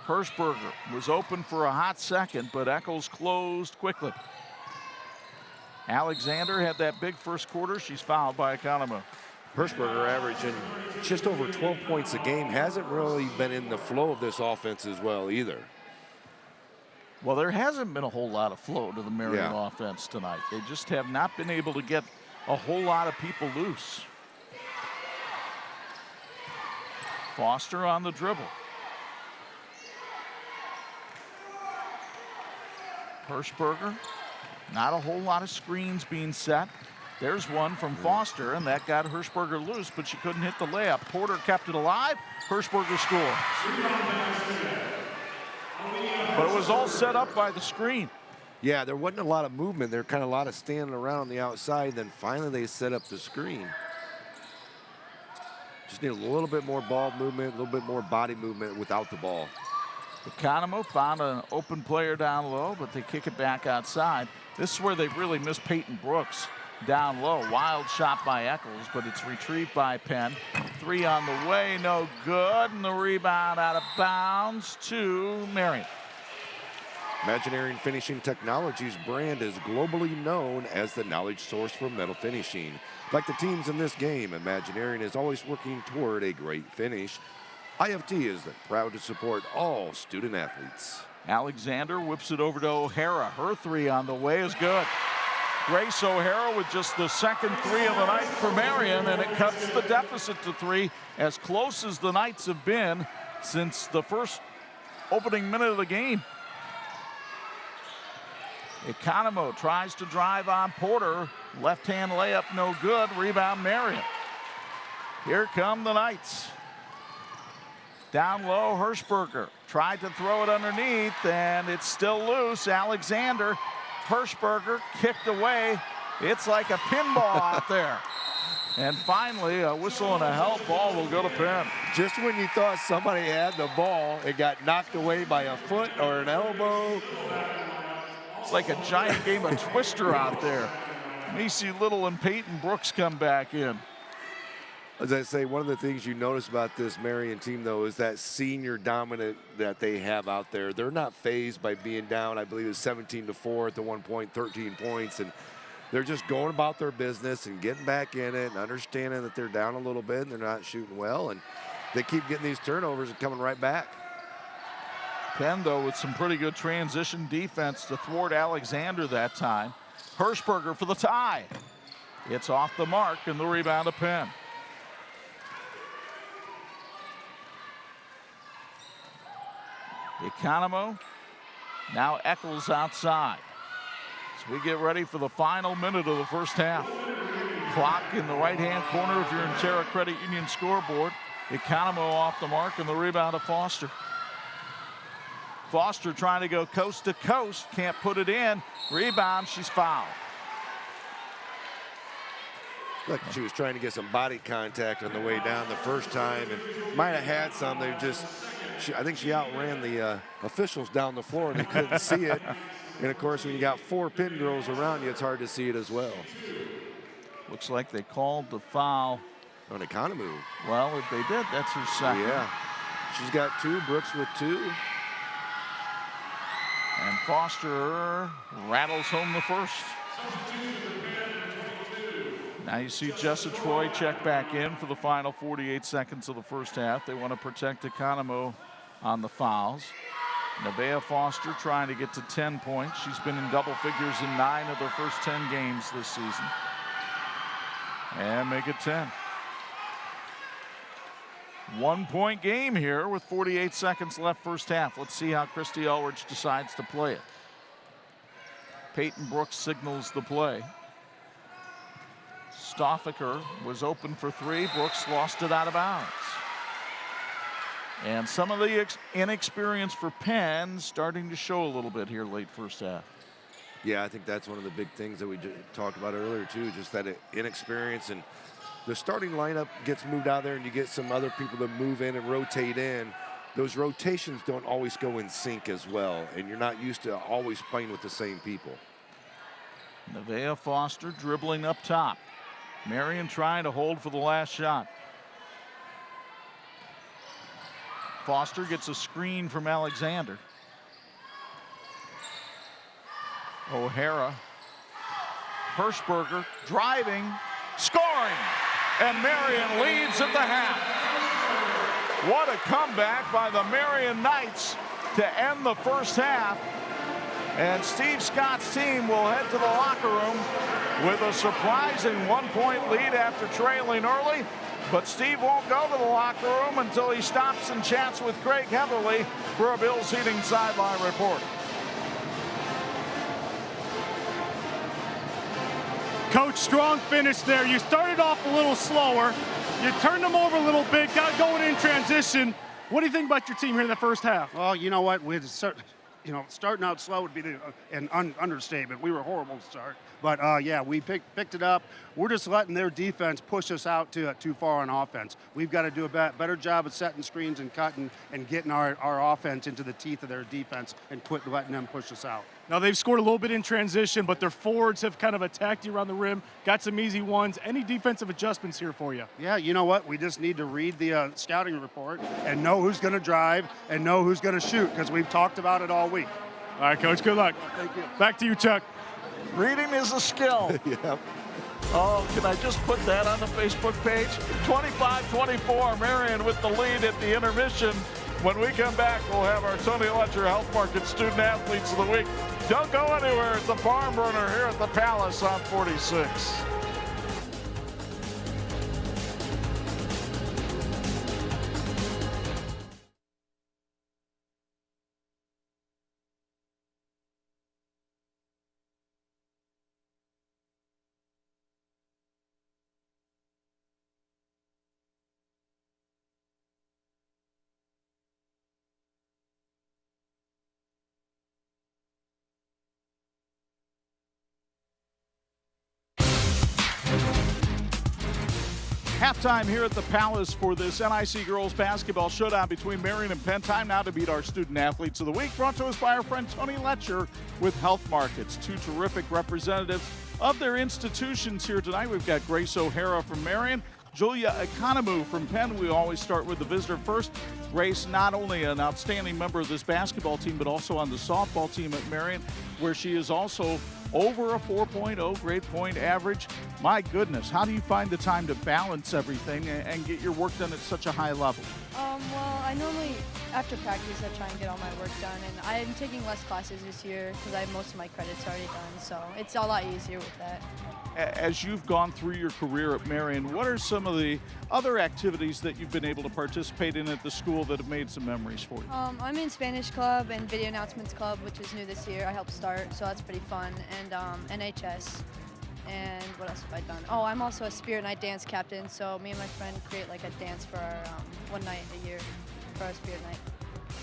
Hirschberger was open for a hot second, but Eccles closed quickly. Alexander had that big first quarter. She's fouled by Economo. Hirschberger averaging just over 12 points a game. Hasn't really been in the flow of this offense as well either. Well, there hasn't been a whole lot of flow to the Marian offense tonight. They just have not been able to get a whole lot of people loose. Foster on the dribble. Hirschberger, not a whole lot of screens being set. There's one from Foster, and that got Hirschberger loose, but she couldn't hit the layup. Porter kept it alive. Hirschberger scores. But it was all set up by the screen. Yeah, there wasn't a lot of movement. There kind of a lot of standing around on the outside. Then finally they set up the screen. Just need a little bit more ball movement, a little bit more body movement without the ball. Economo found an open player down low, but they kick it back outside. This is where they really missed Peyton Brooks down low. Wild shot by Eccles, but it's retrieved by Penn. 3 on the way, no good, and the rebound out of bounds to Marian. Imaginarian Finishing Technologies brand is globally known as the knowledge source for metal finishing. Like the teams in this game, Imaginarian is always working toward a great finish. IFT is proud to support all student athletes. Alexander whips it over to O'Hara. Her 3 on the way is good. Grace O'Hara with just the second 3 of the night for Marian, and it cuts the deficit to 3, as close as the Knights have been since the first opening minute of the game. Economo tries to drive on Porter. Left-hand layup, no good. Rebound, Marian. Here come the Knights. Down low, Hirschberger tried to throw it underneath, and it's still loose. Alexander, Hirschberger kicked away. It's like a pinball out there. And finally, a whistle and a help. Ball will go to Penn. Just when you thought somebody had the ball, it got knocked away by a foot or an elbow. It's like a giant game of Twister out there. Macy Little and Peyton Brooks come back in. As I say, one of the things you notice about this Marian team, though, is that senior dominant that they have out there. They're not fazed by being down, I believe it was 17-4 at the 1 point, 13 points. And they're just going about their business and getting back in it and understanding that they're down a little bit and they're not shooting well. And they keep getting these turnovers and coming right back. Penn, though, with some pretty good transition defense to thwart Alexander that time. Hirschberger for the tie. It's off the mark, and the rebound to Penn. Economo, now Eccles outside. So we get ready for the final minute of the first half. Clock in the right-hand corner if you're in Terra Credit Union scoreboard. Economo off the mark, and the rebound to Foster. Foster trying to go coast to coast, can't put it in. Rebound, she's fouled. Look, she was trying to get some body contact on the way down the first time, and might have had some. They just, I think she outran the officials down the floor, and they couldn't see it. And of course, when you got 4 Penn girls around you, it's hard to see it as well. Looks like they called the foul on Economo. Well, if they did, that's her second. Yeah, she's got 2. Brooks with 2. And Foster rattles home the first. Now you see Jessa Troy check back in for the final 48 seconds of the first half. They want to protect Economo on the fouls. Nevaeh Foster trying to get to 10 points. She's been in double figures in 9 of their first 10 games this season. And make it 10. 1-point game here with 48 seconds left first half. Let's see how Christy Elridge decides to play it. Peyton Brooks signals the play. Stoffaker was open for 3. Brooks lost it out of bounds. And some of the inexperience for Penn starting to show a little bit here late first half. Yeah, I think that's one of the big things that we talked about earlier too, just that inexperience, and the starting lineup gets moved out there and you get some other people that move in and rotate in. Those rotations don't always go in sync as well, and you're not used to always playing with the same people. Nevaeh Foster dribbling up top. Marian trying to hold for the last shot. Foster gets a screen from Alexander. O'Hara. Hirschberger driving, scoring, and Marian leads at the half. What a comeback by the Marian Knights to end the first half. And Steve Scott's team will head to the locker room with a surprising 1-point lead after trailing early. But Steve won't go to the locker room until he stops and chats with Craig Heatherly for a Bills Heating sideline report. Coach, strong finish there. You started off a little slower. You turned them over a little bit, got going in transition. What do you think about your team here in the first half? Well, you know what? Starting out slow would be an understatement. We were horrible to start. But, yeah, we picked it up. We're just letting their defense push us out too far on offense. We've got to do a better job of setting screens and cutting and getting our offense into the teeth of their defense and quit letting them push us out. Now, they've scored a little bit in transition, but their forwards have kind of attacked you around the rim, got some easy ones. Any defensive adjustments here for you? Yeah, you know what? We just need to read the scouting report and know who's going to drive and know who's going to shoot, because we've talked about it all week. All right, Coach, good luck. Thank you. Back to you, Chuck. Reading is a skill. Yep. Oh, can I just put that on the Facebook page? 25-24, Marian with the lead at the intermission. When we come back, we'll have our Tony Letcher Health Market Student Athletes of the Week. Don't go anywhere. It's the Farm Burner here at the Palace on 46. Halftime here at the Palace for this NIC Girls Basketball Showdown between Marian and Penn. Time now to meet our Student Athletes of the Week, brought to us by our friend Tony Letcher with Health Markets. 2 terrific representatives of their institutions here tonight. We've got Grace O'Hara from Marian, Julia Economo from Penn. We always start with the visitor first. Grace, not only an outstanding member of this basketball team, but also on the softball team at Marian, where she is also over a 4.0 grade point average. My goodness, how do you find the time to balance everything and get your work done at such a high level? Well, I normally After practice, I try and get all my work done, and I'm taking less classes this year because I have most of my credits already done, so it's a lot easier with that. As you've gone through your career at Marian, what are some of the other activities that you've been able to participate in at the school that have made some memories for you? I'm in Spanish Club and Video Announcements Club, which is new this year. I helped start, so that's pretty fun, and NHS. And what else have I done? Oh, I'm also a Spirit Night dance captain, so me and my friend create like a dance for our one night a year for our Spirit Night.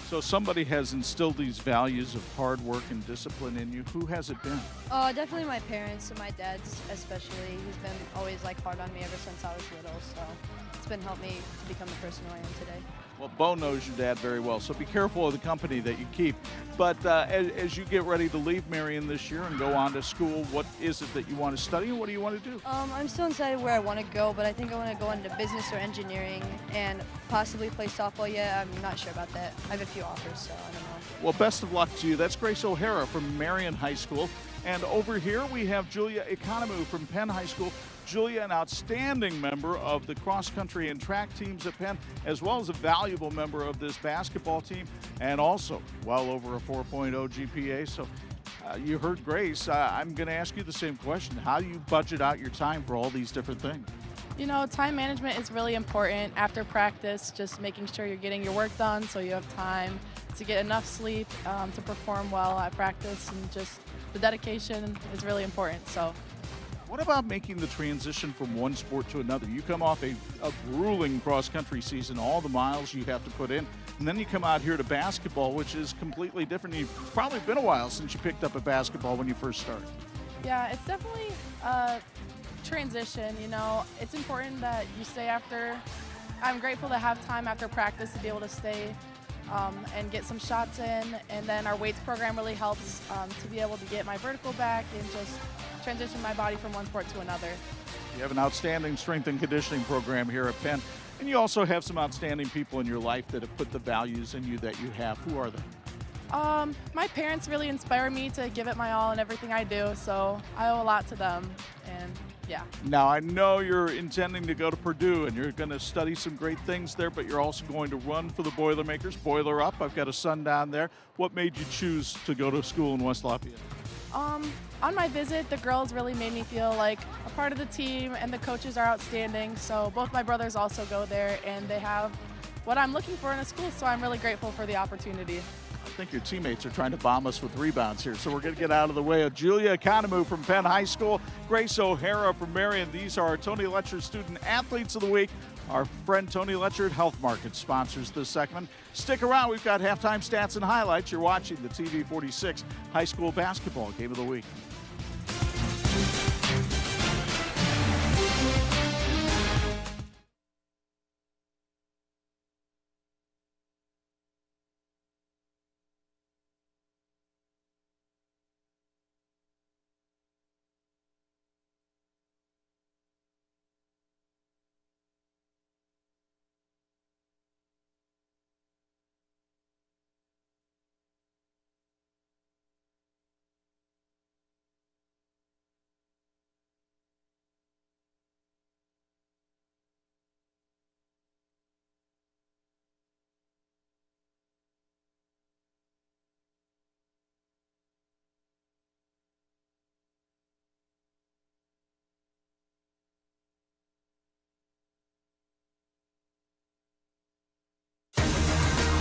So somebody has instilled these values of hard work and discipline in you. Who has it been? Definitely my parents and my dad especially. He's been always like hard on me ever since I was little, so it's been helped me to become the person who I am today. Well, Bo knows your dad very well, so be careful of the company that you keep. But as you get ready to leave Marian this year and go on to school, what is it that you want to study and what do you want to do? I'm still undecided where I want to go, but I think I want to go into business or engineering and possibly play softball yet. I'm not sure about that. I have a few offers, so I don't know. Well, best of luck to you. That's Grace O'Hara from Marian High School. And over here we have Julia Economou from Penn High School. Julia, an outstanding member of the cross-country and track teams at Penn, as well as a valuable member of this basketball team, and also well over a 4.0 GPA. So you heard Grace. I'm going to ask you the same question. How do you budget out your time for all these different things? You know, time management is really important after practice, just making sure you're getting your work done so you have time to get enough sleep, to perform well at practice, and just the dedication is really important. So. What about making the transition from one sport to another? You come off a grueling cross-country season, all the miles you have to put in, and then you come out here to basketball, which is completely different. It's probably been a while since you picked up a basketball when you first started. Yeah, it's definitely a transition. You know, it's important that you stay after. I'm grateful to have time after practice to be able to stay and get some shots in, and then our weights program really helps to be able to get my vertical back and just transition my body from one sport to another. You have an outstanding strength and conditioning program here at Penn, and you also have some outstanding people in your life that have put the values in you that you have. Who are they? My parents really inspire me to give it my all in everything I do, so I owe a lot to them, and yeah. Now, I know you're intending to go to Purdue, and you're going to study some great things there, but you're also going to run for the Boilermakers. Boiler up. I've got a son down there. What made you choose to go to school in West Lafayette? On my visit, the girls really made me feel like a part of the team, and the coaches are outstanding. So both my brothers also go there, and they have what I'm looking for in a school, so I'm really grateful for the opportunity. I think your teammates are trying to bomb us with rebounds here, so we're going to get out of the way of Julia Economou from Penn High School, Grace O'Hara from Marian. These are our Tony Letcher Student Athletes of the Week. Our friend Tony Letcher at Health Market sponsors this segment. Stick around. We've got halftime stats and highlights. You're watching the TV-46 High School Basketball Game of the Week.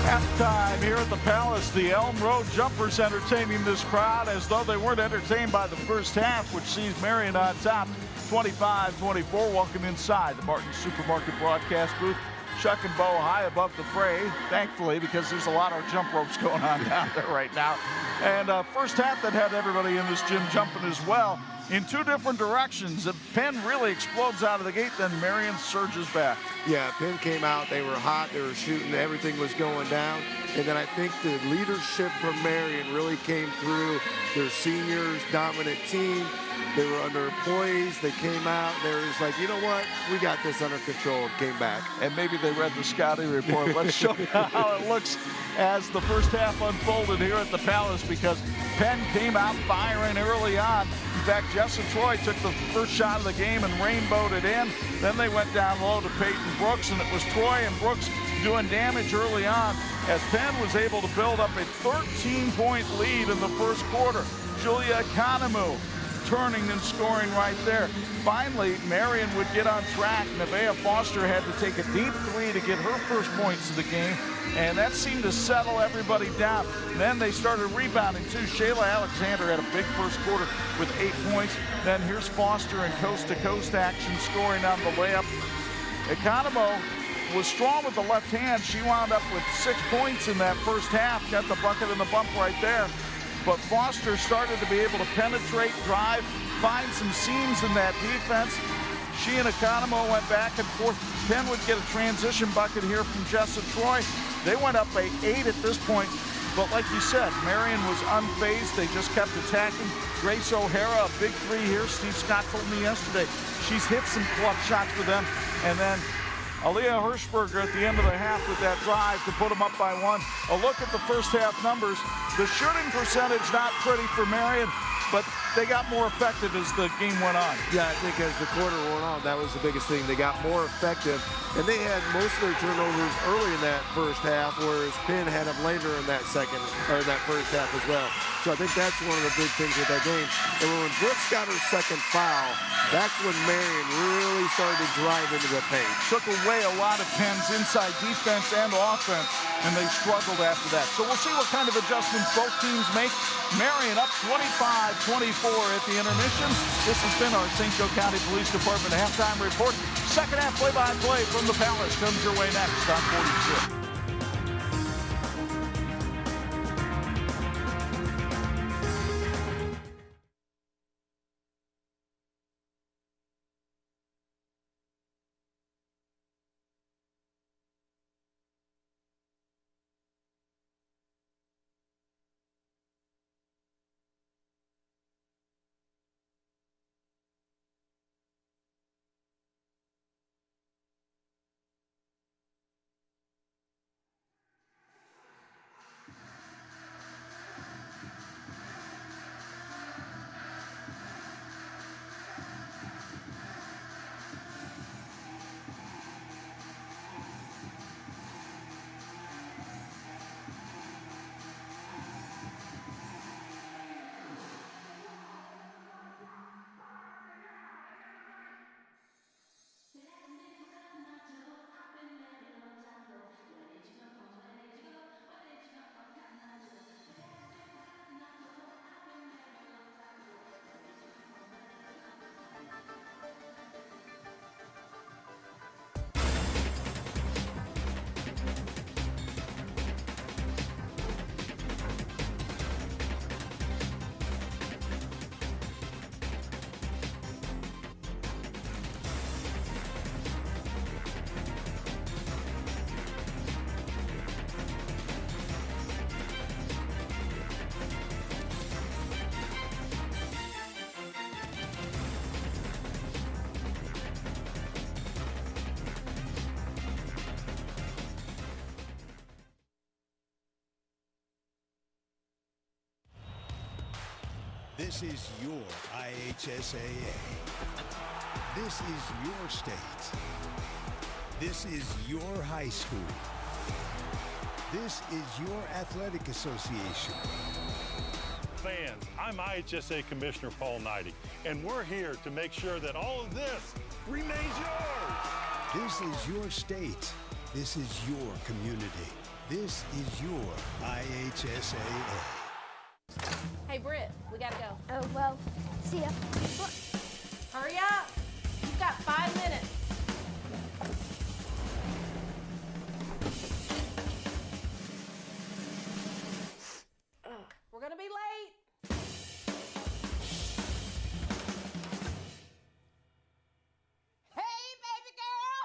Halftime here at the Palace. The Elm Road Jumpers entertaining this crowd as though they weren't entertained by the first half, which sees Marian on top 25-24. Welcome inside the Martin Supermarket broadcast booth. Chuck and Bo high above the fray, thankfully, because there's a lot of jump ropes going on down there right now. And first half that had everybody in this gym jumping as well in two different directions. Penn really explodes out of the gate, then Marian surges back. Yeah, Penn came out, they were hot, they were shooting, everything was going down. And then I think the leadership from Marian really came through. Their seniors, dominant team. They were underemployees. They came out. They were just like, you know what? We got this under control, and came back. And maybe they read the scouting report. Let's show you how it looks as the first half unfolded here at the Palace, because Penn came out firing early on. In fact, Jessa Troy took the first shot of the game and rainbowed it in. Then they went down low to Peyton Brooks, and it was Troy and Brooks doing damage early on. as Penn was able to build up a 13-point lead in the first quarter. Julia Economou turning and scoring right there. Finally, Marian would get on track. Nevaeh Foster had to take a deep three to get her first points of the game, and that seemed to settle everybody down. And then they started rebounding too. Shayla Alexander had a big first quarter with 8 points. Then here's Foster in coast-to-coast action, scoring on the layup. Economou was strong with the left hand. She wound up with 6 points in that first half, got the bucket and the bump right there. But Foster started to be able to penetrate, drive, find some seams in that defense. She and Economou went back and forth. Penn would get a transition bucket here from Jessa Troy. They went up by 8 at this point. But like you said, Marian was unfazed. They just kept attacking. Grace O'Hara, a big three here. Steve Scott told me yesterday she's hit some clutch shots for them. And then Aaliyah Hirschberger at the end of the half with that drive to put them up by 1. A look at the first half numbers. The shooting percentage not pretty for Marian, but they got more effective as the game went on. Yeah, I think as the quarter went on, that was the biggest thing. They got more effective, and they had most of their turnovers early in that first half, whereas Penn had them later in that first half as well. So I think that's one of the big things with that game. And when Brooks got her second foul, that's when Marian really started to drive into the paint. Took away a lot of Penn's inside defense and offense, and they struggled after that. So we'll see what kind of adjustments both teams make. Marian up 25-24 at the intermission. This has been our St. Joe County Police Department halftime report. Second half play-by-play from the Palace comes your way next on 46. This is your IHSAA. This is your state. This is your high school. This is your athletic association. Fans, I'm IHSA Commissioner Paul Knighty, and we're here to make sure that all of this remains yours. This is your state. This is your community. This is your IHSAA. Hey, Britt, we gotta go. Oh, well, see ya. Hurry up. You've got 5 minutes. We're gonna be late. Hey, baby girl.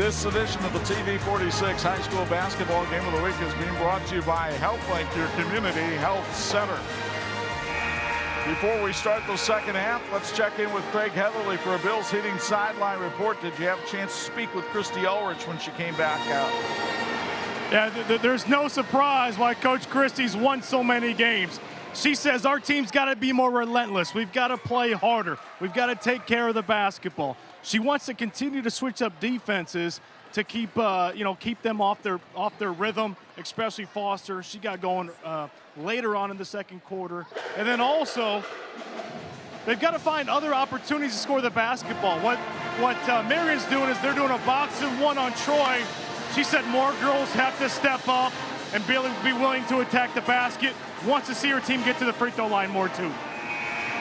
This edition of the TV-46 High School Basketball Game of the Week is being brought to you by HealthLink, your community health center. Before we start the second half, let's check in with Craig Heatherly for a Bills Heating sideline report. Did you have a chance to speak with Christy Ulrich when she came back out? Yeah, there's no surprise why Coach Christie's won so many games. She says our team's got to be more relentless. We've got to play harder. We've got to take care of the basketball. She wants to continue to switch up defenses to keep keep them off their rhythm, especially Foster. She got going later on in the second quarter. And then also, they've got to find other opportunities to score the basketball. What Marian's doing is they're doing a box and one on Troy. She said more girls have to step up and be willing to attack the basket. Wants to see her team get to the free throw line more too.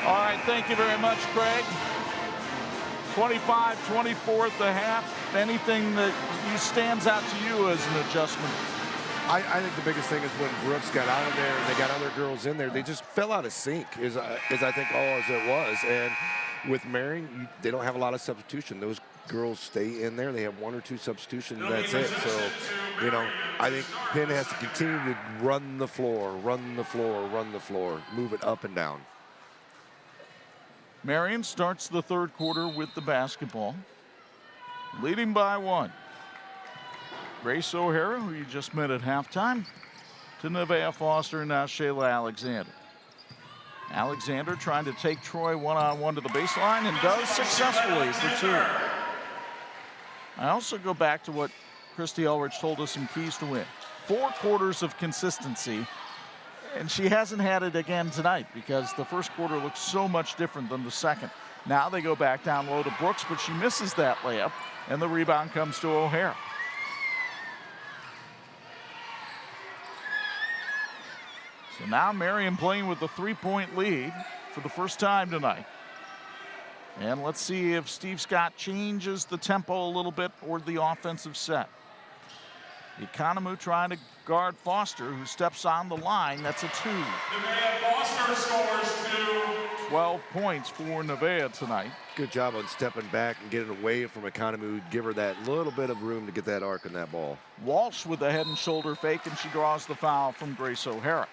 All right, thank you very much, Craig. 25-24 at the half. Anything that stands out to you as an adjustment? I think the biggest thing is when Brooks got out of there and they got other girls in there, they just fell out of sync, is I think all as it was. And with Marian, they don't have a lot of substitution. Those girls stay in there. They have one or two substitutions, that's it. So, I think Penn has to continue to run the floor, move it up and down. Marian starts the third quarter with the basketball, leading by 1. Grace O'Hara, who you just met at halftime, to Nevaeh Foster and now Shayla Alexander. Alexander trying to take Troy one-on-one to the baseline and does successfully for 2. I also go back to what Christy Ulrich told us some keys to win. 4 quarters of consistency, and she hasn't had it again tonight because the first quarter looks so much different than the second. Now they go back down low to Brooks, but she misses that layup, and the rebound comes to O'Hara. So now Marian playing with a 3-point lead for the first time tonight. And let's see if Steve Scott changes the tempo a little bit or the offensive set. Economou trying to guard Foster, who steps on the line. That's a 2. Nevaeh Foster scores 2. 12 points for Nevaeh tonight. Good job on stepping back and getting away from Economou. Give her that little bit of room to get that arc in that ball. Walsh with a head and shoulder fake, and she draws the foul from Grace O'Hara.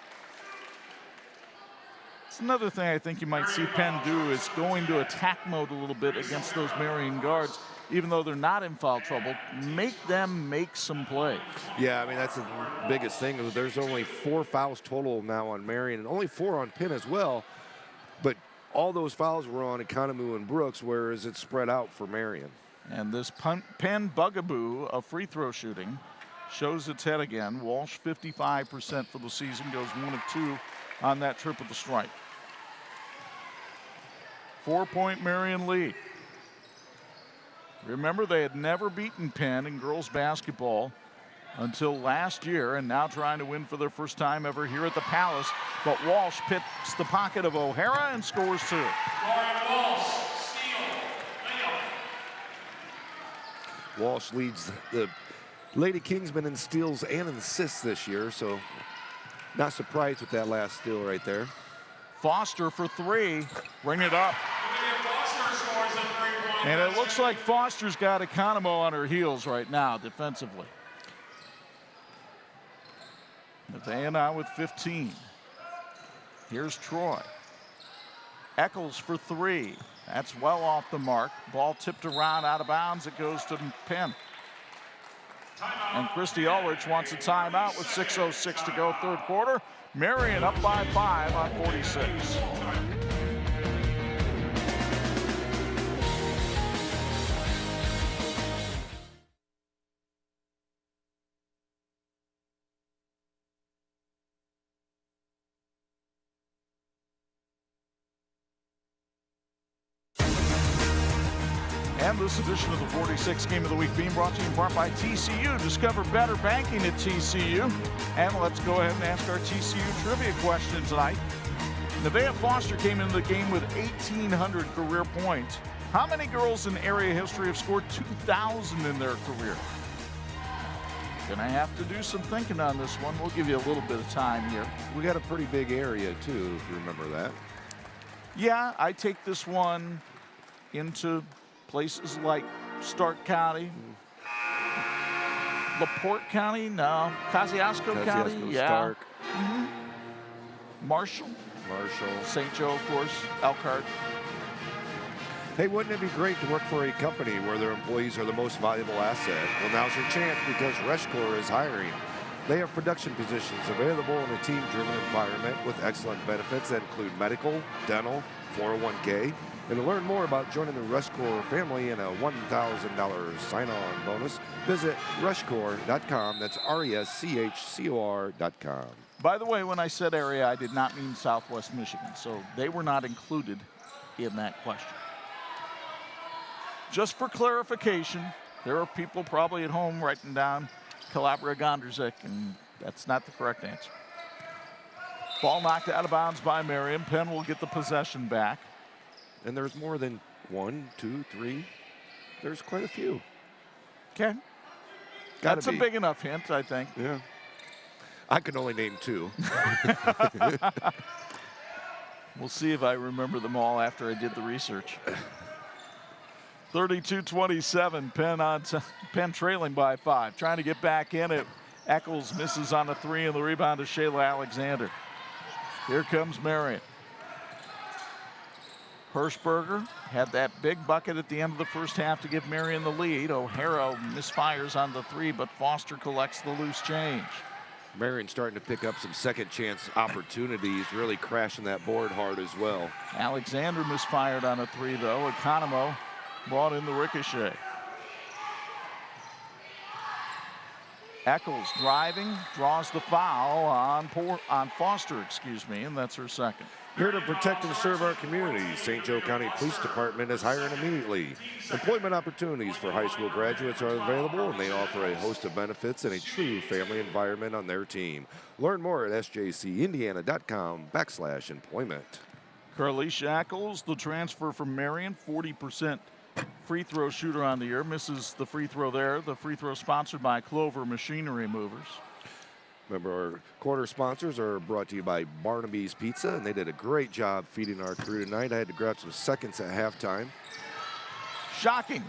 It's another thing I think you might see Penn do is going to attack mode a little bit against those Marian guards. Even though they're not in foul trouble, make them make some plays. Yeah, I mean, that's the biggest thing. There's only 4 fouls total now on Marian and only 4 on Penn as well. But all those fouls were on Economou and Brooks, whereas it's spread out for Marian. And this Penn bugaboo of free throw shooting shows its head again. Walsh 55% for the season, goes 1 of 2 on that trip of the strike. 4-point Marian lead. Remember, they had never beaten Penn in girls basketball until last year, and now trying to win for their first time ever here at the Palace. But Walsh picks the pocket of O'Hara and scores 2. Walsh leads the Lady Kingsmen in steals and in assists this year, so not surprised with that last steal right there. Foster for 3, bring it up. And it looks like Foster's got Economou on her heels right now defensively. Nevaeh now with 15. Here's Troy. Eccles for 3. That's well off the mark. Ball tipped around out of bounds. It goes to Penn. And Christy Ulrich wants a timeout with 6:06 to go third quarter. Marian up by 5 on 46. And this edition of the 46 Game of the Week being brought to you in part by TCU. Discover better banking at TCU. And let's go ahead and ask our TCU trivia question tonight. Nevaeh Foster came into the game with 1,800 career points. How many girls in area history have scored 2,000 in their career? Gonna have to do some thinking on this one. We'll give you a little bit of time here. We got a pretty big area too, if you remember that. Yeah, I take this one into places like Stark County, LaPorte County, no. Kosciuszko County, yeah. Stark. Marshall. St. Joe, of course. Elkhart. Hey, wouldn't it be great to work for a company where their employees are the most valuable asset? Well, now's your chance because ReshCorps is hiring. They have production positions available in a team-driven environment with excellent benefits that include medical, dental, 401k. And to learn more about joining the ReshCorps family and a $1,000 sign-on bonus, visit reshcorps.com. That's RESCHCOR.com. By the way, when I said area, I did not mean Southwest Michigan, so they were not included in that question. Just for clarification, there are people probably at home writing down Calabria Gondrzik, and that's not the correct answer. Ball knocked out of bounds by Marian. Penn will get the possession back. And there's more than 1, 2, 3. There's quite a few. Okay. That's a big enough hint, I think. Yeah. I can only name 2. We'll see if I remember them all after I did the research. 32-27, Penn trailing by 5. Trying to get back in it. Eccles misses on a 3, and the rebound to Shayla Alexander. Here comes Marian. Hirschberger had that big bucket at the end of the first half to give Marian the lead. O'Hara misfires on the 3, but Foster collects the loose change. Marian starting to pick up some second chance opportunities, really crashing that board hard as well. Alexander misfired on a 3, though. Economo brought in the ricochet. Eccles driving, draws the foul on Foster, and that's her second. Here to protect and serve our community, St. Joe County Police Department is hiring immediately. Employment opportunities for high school graduates are available, and they offer a host of benefits and a true family environment on their team. Learn more at sjcindiana.com/employment. Carlisha Eccles, the transfer from Marian, 40% free throw shooter on the year, misses the free throw there. The free throw sponsored by Clover Machinery Movers. Remember, our quarter sponsors are brought to you by Barnaby's Pizza, and they did a great job feeding our crew tonight. I had to grab some seconds at halftime. Shocking.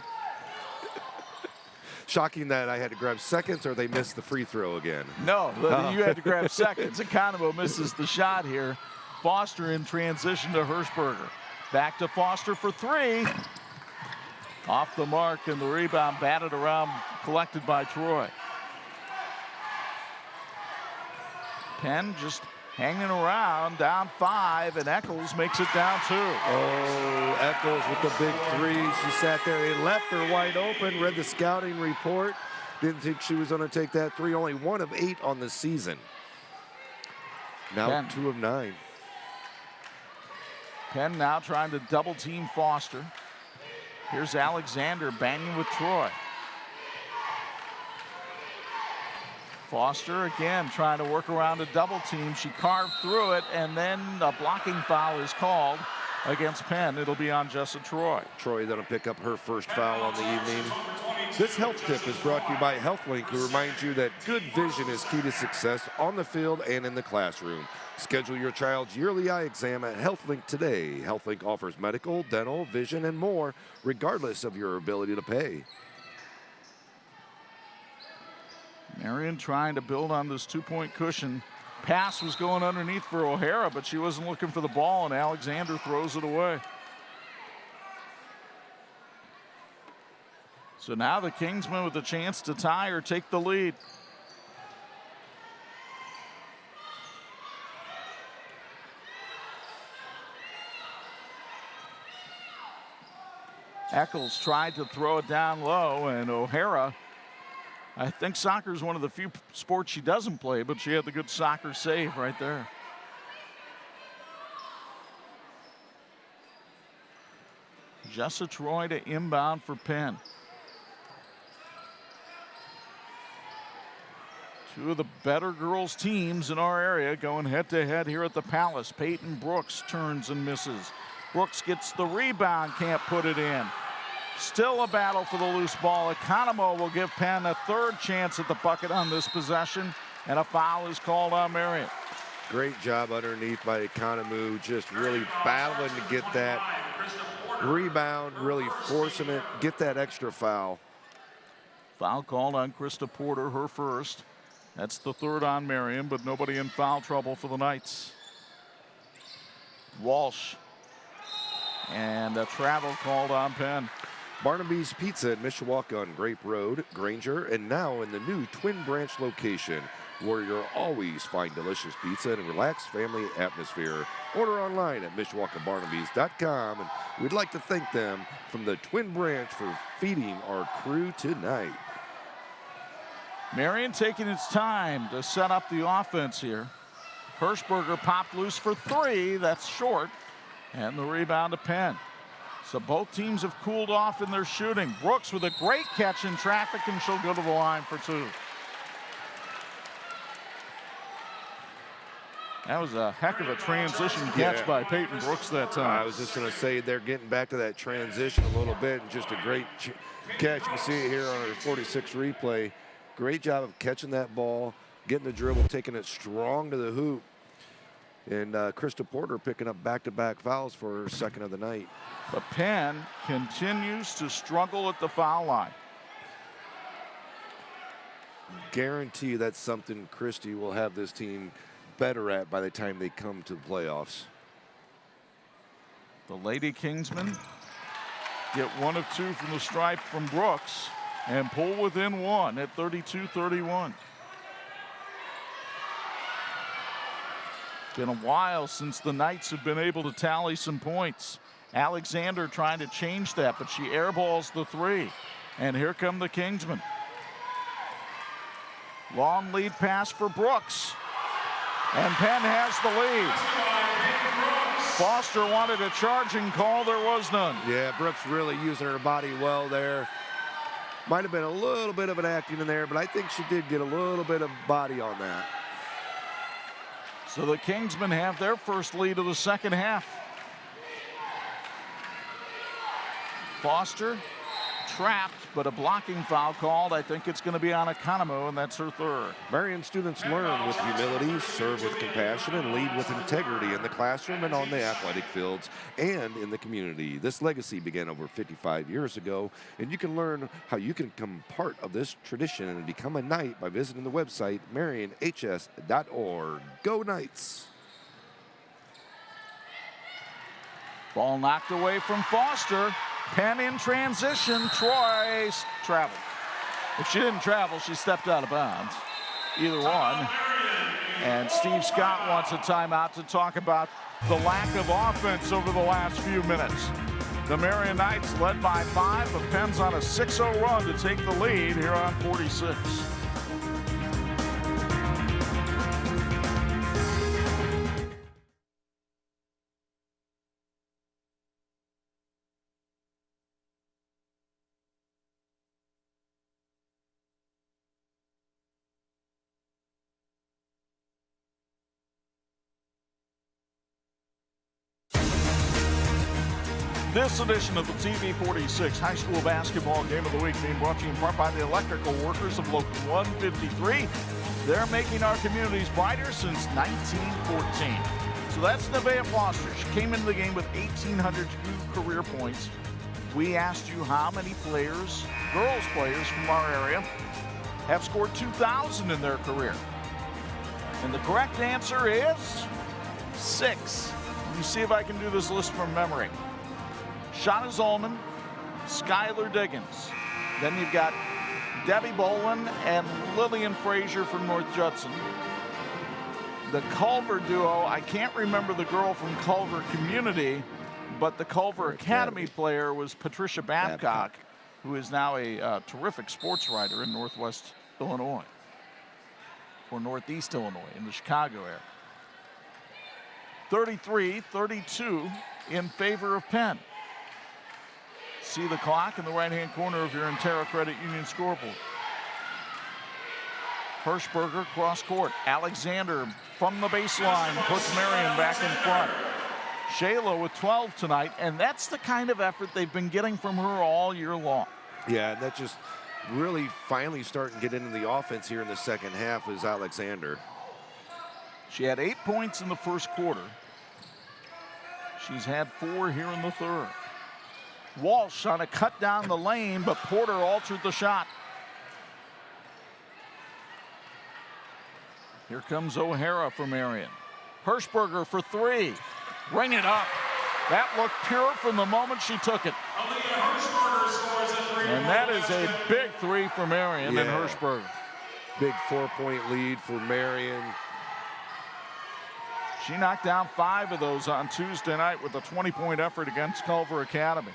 Shocking that I had to grab seconds, or they missed the free throw again. No, you had to grab seconds. Economo misses the shot here. Foster in transition to Hirschberger. Back to Foster for 3. Off the mark, and the rebound batted around, collected by Troy. Penn just hanging around, down 5, and Eccles makes it down 2. Oh, Eccles with the big 3. She sat there. He left her wide open, read the scouting report. Didn't think she was going to take that 3. Only 1 of 8 on the season. Now Penn. 2 of 9. Penn now trying to double team Foster. Here's Alexander banging with Troy. Foster again trying to work around a double team. She carved through it, and then a blocking foul is called against Penn. It'll be on Jessa Troy. Troy that'll pick up her first foul on the evening. This health tip is brought to you by HealthLink, who reminds you that good vision is key to success on the field and in the classroom. Schedule your child's yearly eye exam at HealthLink today. HealthLink offers medical, dental, vision, and more, regardless of your ability to pay. Marian trying to build on this 2-point cushion. Pass was going underneath for O'Hara, but she wasn't looking for the ball, and Alexander throws it away. So now the Kingsmen with a chance to tie or take the lead. Eccles tried to throw it down low, and O'Hara, I think soccer is one of the few sports she doesn't play, but she had the good soccer save right there. Jessa Troy to inbound for Penn. Two of the better girls teams in our area going head-to-head here at the Palace. Peyton Brooks turns and misses. Brooks gets the rebound, can't put it in. Still a battle for the loose ball. Economo will give Penn a 3rd chance at the bucket on this possession, and a foul is called on Marian. Great job underneath by Economo, just really battling to get that rebound, really forcing it, get that extra foul. Foul called on Krista Porter, her first. That's the third on Marian, but nobody in foul trouble for the Knights. Walsh. And a travel called on Penn. Barnaby's Pizza at Mishawaka on Grape Road, Granger, and now in the new Twin Branch location, where you'll always find delicious pizza and a relaxed family atmosphere. Order online at MishawakaBarnabys.com, and we'd like to thank them from the Twin Branch for feeding our crew tonight. Marian taking its time to set up the offense here. Hirschberger popped loose for three. That's short. And the rebound to Penn. So both teams have cooled off in their shooting. Brooks with a great catch in traffic, and she'll go to the line for two. That was a heck of a transition catch by Peyton Brooks that time. I was just going to say they're getting back to that transition a little bit, and just a great catch. You can see it here on our 46 replay. Great job of catching that ball, getting the dribble, taking it strong to the hoop. And Krista Porter picking up back-to-back fouls for her second of the night. But Penn continues to struggle at the foul line. Guarantee you that's something Christie will have this team better at by the time they come to the playoffs. The Lady Kingsmen get one of two from the stripe from Brooks and pull within one at 32-31. Been a while since the Knights have been able to tally some points. Alexander trying to change that, but she airballs the three. And here come the Kingsmen. Long lead pass for Brooks. And Penn has the lead. Foster wanted a charging call. There was none. Yeah, Brooks really using her body well there. Might have been a little bit of an acting in there, but I think she did get a little bit of body on that. So the Kingsmen have their first lead of the second half. Foster trapped, but a blocking foul called. I think it's going to be on Economo, and that's her third. Marian students learn with humility, serve with compassion, and lead with integrity in the classroom and on the athletic fields and in the community. This legacy began over 55 years ago, and you can learn how you can become part of this tradition and become a Knight by visiting the website marianhs.org. Go Knights! Ball knocked away from Foster. Penn in transition. Troy traveled. If she didn't travel, she stepped out of bounds. Either one. And Steve Scott wants a timeout to talk about the lack of offense over the last few minutes. The Marian Knights led by 5, but Penn's on a 6-0 run to take the lead here on 46. This edition of the TV-46 High School Basketball Game of the Week being brought to you in part by the electrical workers of Local 153. They're making our communities brighter since 1914. So that's Nevaeh Foster. She came into the game with 1,802 career points. We asked you how many players, girls players from our area, have scored 2,000 in their career. And the correct answer is 6. Let me see if I can do this list from memory. Shauna Zolman, Skylar Diggins. Then you've got Debbie Bolin and Lillian Frazier from North Judson. The Culver duo, I can't remember the girl from Culver Community, but the Culver Academy player was Patricia Babcock, who is now a terrific sports writer in Northwest Illinois, or Northeast Illinois in the Chicago area. 33-32 in favor of Penn. See the clock in the right-hand corner of your Intera Credit Union scoreboard. Hirschberger cross court. Alexander from the baseline puts Marian back in front. Shayla with 12 tonight, and that's the kind of effort they've been getting from her all year long. Yeah, that just really finally starting to get into the offense here in the second half is Alexander. She had 8 points in the first quarter. She's had 4 here in the third. Walsh on a cut down the lane, but Porter altered the shot. Here comes O'Hara for Marian. Hirschberger for three. Ring it up. That looked pure from the moment she took it. And that is a big three for Marian and Hirschberger. Big 4-point lead for Marian. She knocked down 5 of those on Tuesday night with a 20-point effort against Culver Academy.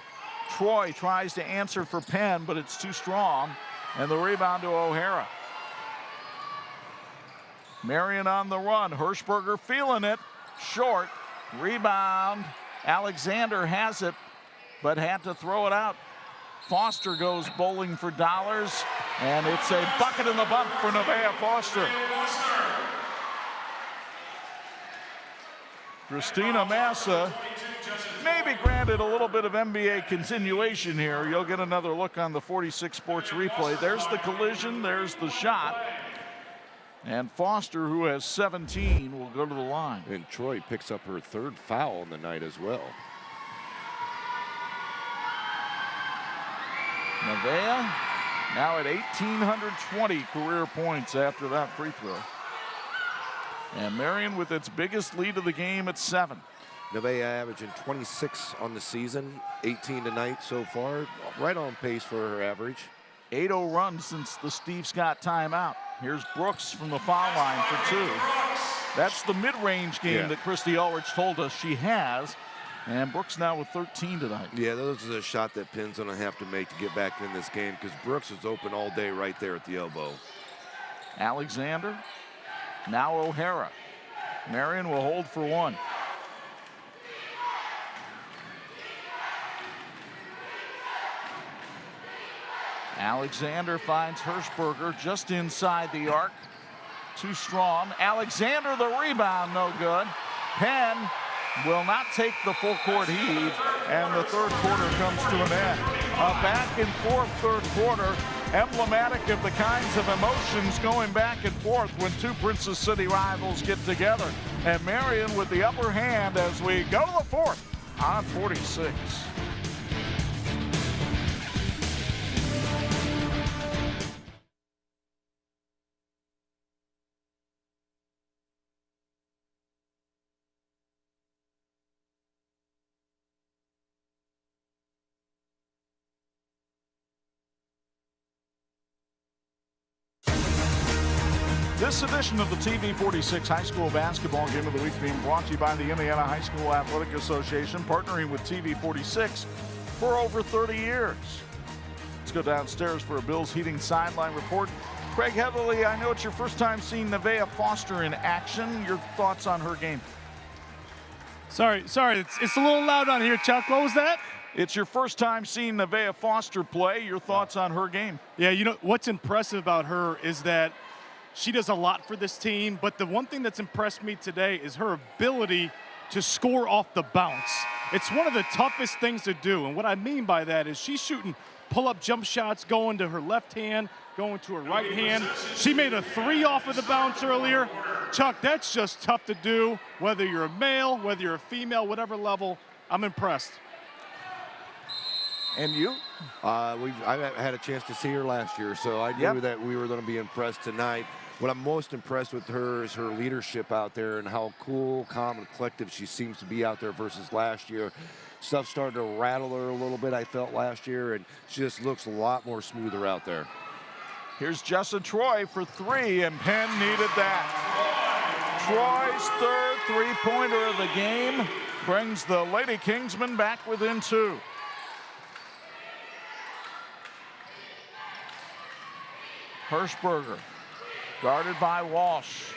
Troy tries to answer for Penn, but it's too strong. And the rebound to O'Hara. Marian on the run. Hirschberger feeling it. Short. Rebound. Alexander has it, but had to throw it out. Foster goes bowling for dollars, and it's a bucket in the bump for Nevaeh Foster. Christina Massa maybe granted a little bit of NBA continuation here. You'll get another look on the 46 Sports replay. There's the collision, there's the shot. And Foster, who has 17, will go to the line. And Troy picks up her 3rd foul on the night as well. Nevaeh now at 1,820 career points after that free throw. And Marian with its biggest lead of the game at 7. Nevaeh averaging 26 on the season, 18 tonight so far. Right on pace for her average. 8-0 run since the Steve Scott timeout. Here's Brooks from the foul line for 2. That's the mid-range game that Christy Ulrich told us she has. And Brooks now with 13 tonight. Yeah, those is a shot that Penn's going to have to make to get back in this game because Brooks is open all day right there at the elbow. Alexander, now O'Hara. Marian will hold for 1. Alexander finds Hirschberger just inside the arc. Too strong. Alexander, the rebound, no good. Penn will not take the full court heave, and the 3rd quarter comes to an end. A back and forth 3rd quarter, emblematic of the kinds of emotions going back and forth when 2 Princess City rivals get together. And Marian with the upper hand as we go to the 4th on 46. This edition of the TV-46 High School Basketball Game of the Week being brought to you by the Indiana High School Athletic Association, partnering with TV-46 for over 30 years. Let's go downstairs for a Bills Heating sideline report. Craig Heatherly, I know it's your first time seeing Nevaeh Foster in action. Your thoughts on her game? Sorry, it's a little loud on here, Chuck. What was that? It's your first time seeing Nevaeh Foster play. Your thoughts on her game? Yeah, you know, what's impressive about her is that she does a lot for this team, but the one thing that's impressed me today is her ability to score off the bounce. It's one of the toughest things to do, and what I mean by that is she's shooting pull-up jump shots going to her left hand, going to her right hand. She made a 3 off of the bounce earlier. Chuck, that's just tough to do, whether you're a male, whether you're a female, whatever level. I'm impressed. And you? I had a chance to see her last year, so I knew that we were going to be impressed tonight. What I'm most impressed with her is her leadership out there and how cool, calm, and collective she seems to be out there versus last year. Stuff started to rattle her a little bit, I felt, last year, and she just looks a lot more smoother out there. Here's Jessa Troy for 3, and Penn needed that. Troy's 3rd three-pointer of the game brings the Lady Kingsmen back within 2. Hirschberger, guarded by Walsh.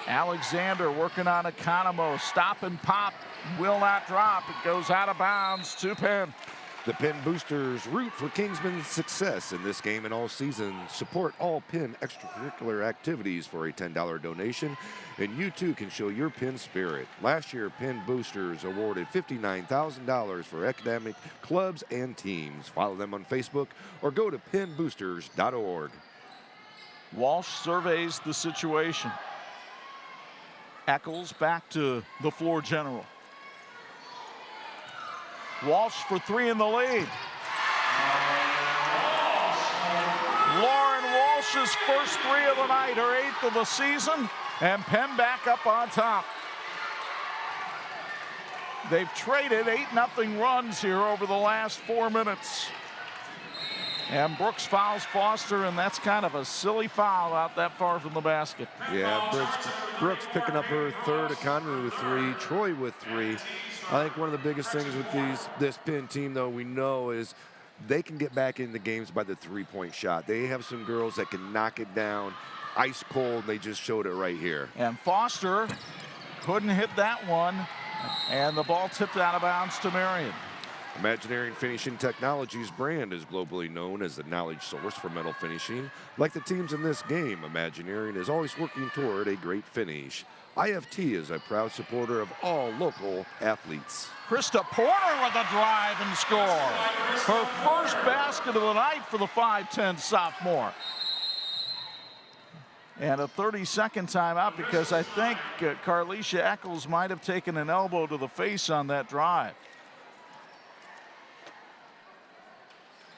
Alexander working on Economo. Stop and pop. Will not drop. It goes out of bounds to Penn. The Penn Boosters root for Kingsman's success in this game and all season. Support all Penn extracurricular activities for a $10 donation, and you too can show your Penn spirit. Last year, Penn Boosters awarded $59,000 for academic clubs and teams. Follow them on Facebook or go to pennboosters.org. Walsh surveys the situation. Eccles back to the floor general. Walsh for 3 in the lead. Lauren Walsh Walsh's first 3 of the night, her 8th of the season, and Penn back up on top. They've traded 8-0 runs here over the last 4 minutes. And Brooks fouls Foster, and that's kind of a silly foul out that far from the basket. Yeah, Brooks picking up her 3rd, Economy with 3, Troy with 3. I think one of the biggest things with this Penn team, though, we know is they can get back into games by the 3-point shot. They have some girls that can knock it down ice cold. They just showed it right here. And Foster couldn't hit that one, and the ball tipped out of bounds to Marian. Imaginarian Finishing Technologies brand is globally known as the knowledge source for metal finishing. Like the teams in this game, Imaginarian is always working toward a great finish. IFT is a proud supporter of all local athletes. Krista Porter with a drive and score. Her first basket of the night for the 5'10" sophomore. And a 30-second timeout because I think Carlisha Eccles might have taken an elbow to the face on that drive.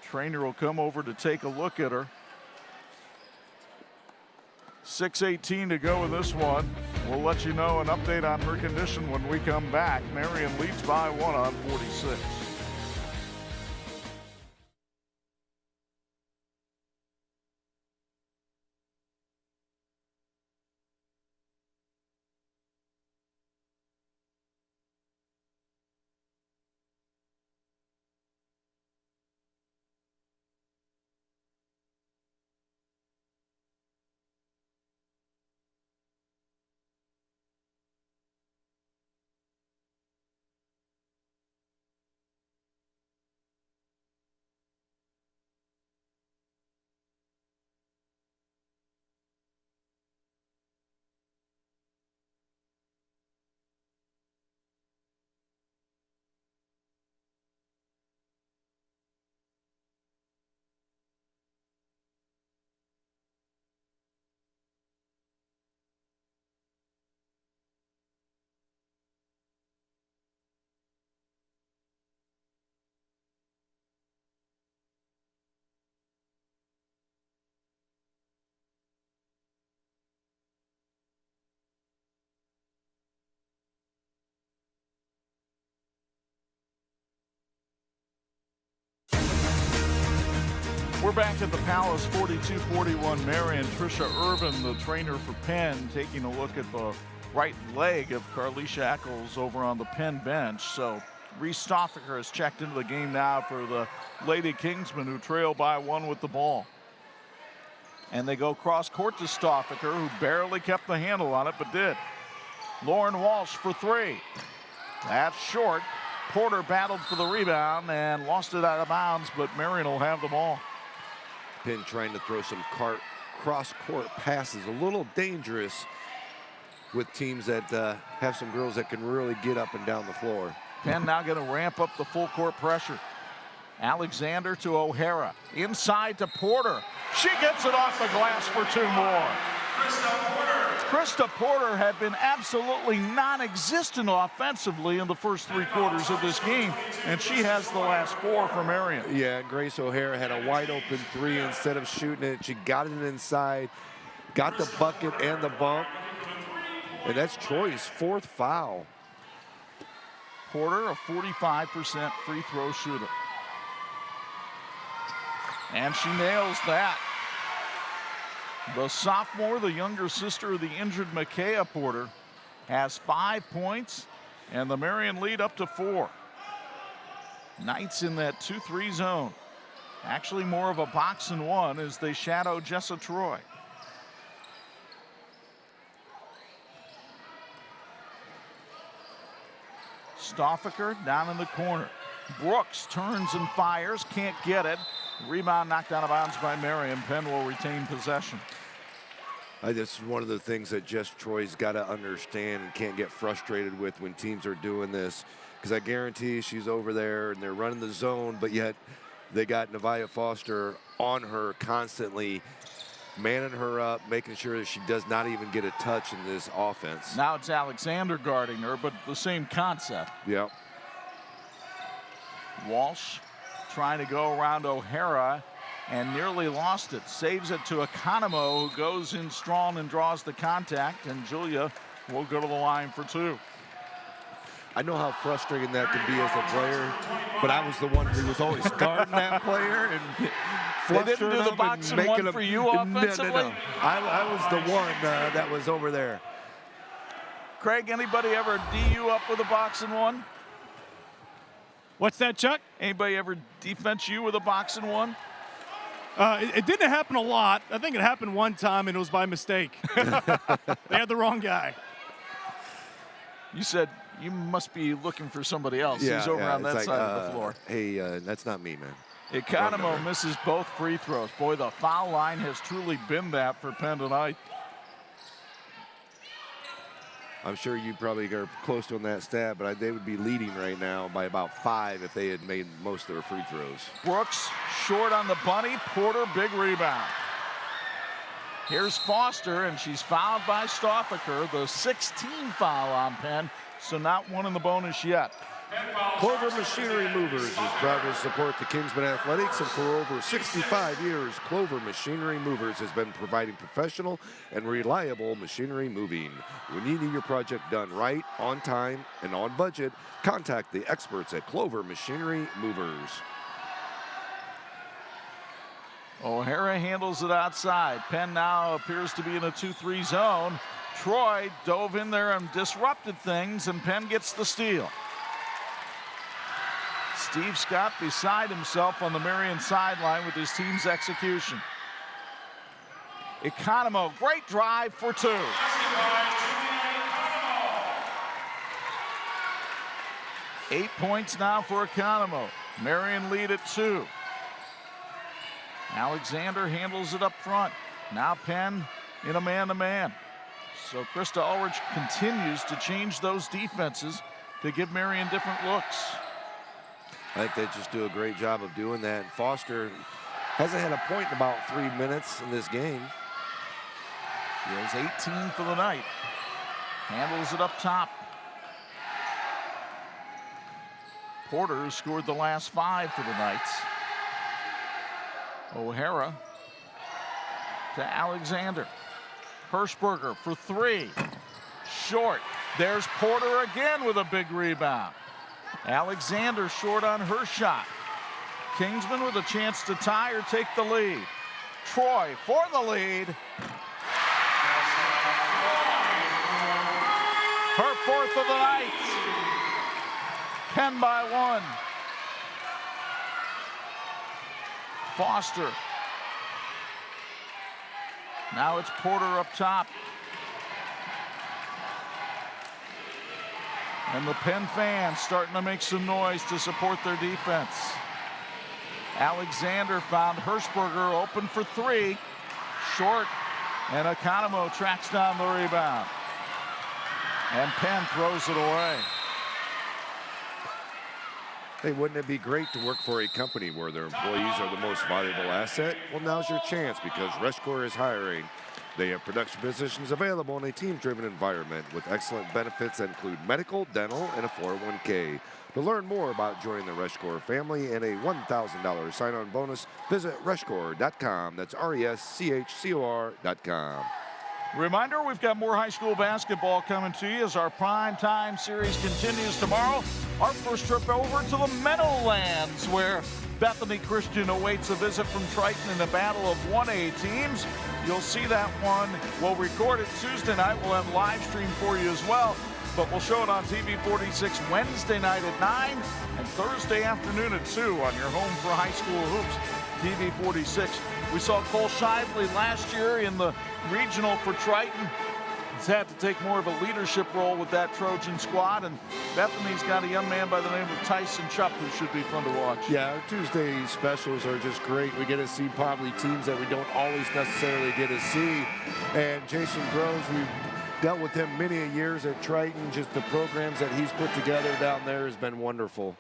Trainer will come over to take a look at her. 6:18 to go in this one. We'll let you know an update on her condition when we come back. Marian leads by 1 on 46. We're back at the Palace, 42-41 Marian. Trisha Irvin, the trainer for Penn, taking a look at the right leg of Carlisha Eccles over on the Penn bench. So Reese Stoffaker has checked into the game now for the Lady Kingsmen, who trail by 1 with the ball. And they go cross court to Stoffaker, who barely kept the handle on it, but did. Lauren Walsh for 3. That's short. Porter battled for the rebound and lost it out of bounds, but Marian will have the ball. Penn trying to throw some cross-court passes. A little dangerous with teams that have some girls that can really get up and down the floor. Penn now going to ramp up the full court pressure. Alexander to O'Hara. Inside to Porter. She gets it off the glass for 2 more. Krista Porter had been absolutely non-existent offensively in the first 3 quarters of this game, and she has the last 4 for Marian. Yeah, Grace O'Hara had a wide open 3 instead of shooting it. She got it inside, got the bucket and the bump, and that's Troy's 4th foul. Porter, a 45% free throw shooter. And she nails that. The sophomore, the younger sister of the injured Micaiah Porter, has 5 points, and the Marian lead up to 4. Knights in that 2-3 zone. Actually more of a box and 1 as they shadow Jessa Troy. Stoffaker down in the corner. Brooks turns and fires, can't get it. Rebound knocked out of bounds by Marian. Penn will retain possession. This is one of the things that Jess Troy's got to understand and can't get frustrated with when teams are doing this, because I guarantee she's over there and they're running the zone, but yet they got Nevaeh Foster on her constantly, manning her up, making sure that she does not even get a touch in this offense. Now it's Alexander guarding her, but the same concept. Yep. Walsh trying to go around O'Hara, and nearly lost it. Saves it to Economo, who goes in strong and draws the contact, and Julia will go to the line for 2. I know how frustrating that can be as a player, but I was the one who was always guarding that player and they didn't do the box and one for you offensively? No. I was the one that was over there. Craig, anybody ever D you up with a box and one? What's that, Chuck? Anybody ever defense you with a box and one? It didn't happen a lot. I think it happened one time, and it was by mistake. They had the wrong guy. You said you must be looking for somebody else. Yeah, He's over on that like, side of the floor. Hey, that's not me, man. Economo misses both free throws. Boy, the foul line has truly been that for Penn tonight. I'm sure you probably are close to on that stat, but they would be leading right now by about 5 if they had made most of their free throws. Brooks short on the bunny. Porter, big rebound. Here's Foster, and she's fouled by Stoffaker. The 16th foul on Penn, so not one in the bonus yet. Clover Machinery Movers is proud to support the Kingsman Athletics, and for over 65 years, Clover Machinery Movers has been providing professional and reliable machinery moving. When you need your project done right, on time, and on budget, contact the experts at Clover Machinery Movers. O'Hara handles it outside. Penn now appears to be in a 2-3 zone. Troy dove in there and disrupted things, and Penn gets the steal. Steve Scott beside himself on the Marian sideline with his team's execution. Economo, great drive for 2. Eight points now for Economo. Marian lead at 2. Alexander handles it up front. Now Penn in a man-to-man. So Krista Ulrich continues to change those defenses to give Marian different looks. I think they just do a great job of doing that. And Foster hasn't had a point in about 3 minutes in this game. He has 18 for the night. Handles it up top. Porter scored the last 5 for the Knights. O'Hara to Alexander. Hirschberger for 3. Short. There's Porter again with a big rebound. Alexander short on her shot. Kingsman with a chance to tie or take the lead. Troy for the lead. Her 4th of the night. Penn by 1. Foster. Now it's Porter up top. And the Penn fans starting to make some noise to support their defense. Alexander found Hirschberger open for 3. Short, and Economo tracks down the rebound. And Penn throws it away. Hey, wouldn't it be great to work for a company where their employees are the most valuable asset? Well, now's your chance because Reshcore is hiring. They have production positions available in a team-driven environment with excellent benefits that include medical, dental, and a 401k. To learn more about joining the Reshcore family and a $1,000 sign-on bonus, visit reshcore.com. That's RESCHCOR.com. Reminder, we've got more high school basketball coming to you as our prime time series continues tomorrow. Our first trip over to the Meadowlands, where Bethany Christian awaits a visit from Triton in a battle of 1A teams. You'll see that one. We'll record it Tuesday night. We'll have live stream for you as well. But we'll show it on TV-46 Wednesday night at 9 and Thursday afternoon at 2 on your home for high school hoops, TV-46. We saw Cole Shively last year in the regional for Triton. He's had to take more of a leadership role with that Trojan squad, and Bethany's got a young man by the name of Tyson Chupp who should be fun to watch. Yeah, our Tuesday specials are just great. We get to see probably teams that we don't always necessarily get to see. And Jason Groves, we've dealt with him many years at Triton. Just the programs that he's put together down there has been wonderful.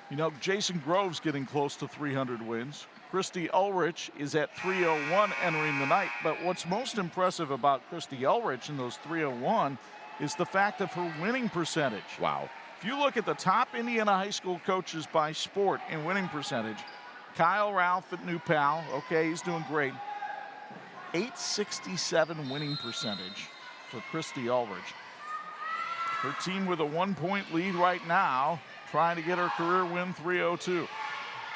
You know, Jason Groves getting close to 300 wins. Christy Ulrich is at 301 entering the night. But what's most impressive about Christy Ulrich in those 301 is the fact of her winning percentage. Wow. If you look at the top Indiana high school coaches by sport in winning percentage, Kyle Ralph at New Pal. Okay, he's doing great. 867 winning percentage for Christy Ulrich. Her team with a 1-point lead right now, trying to get her career win 302.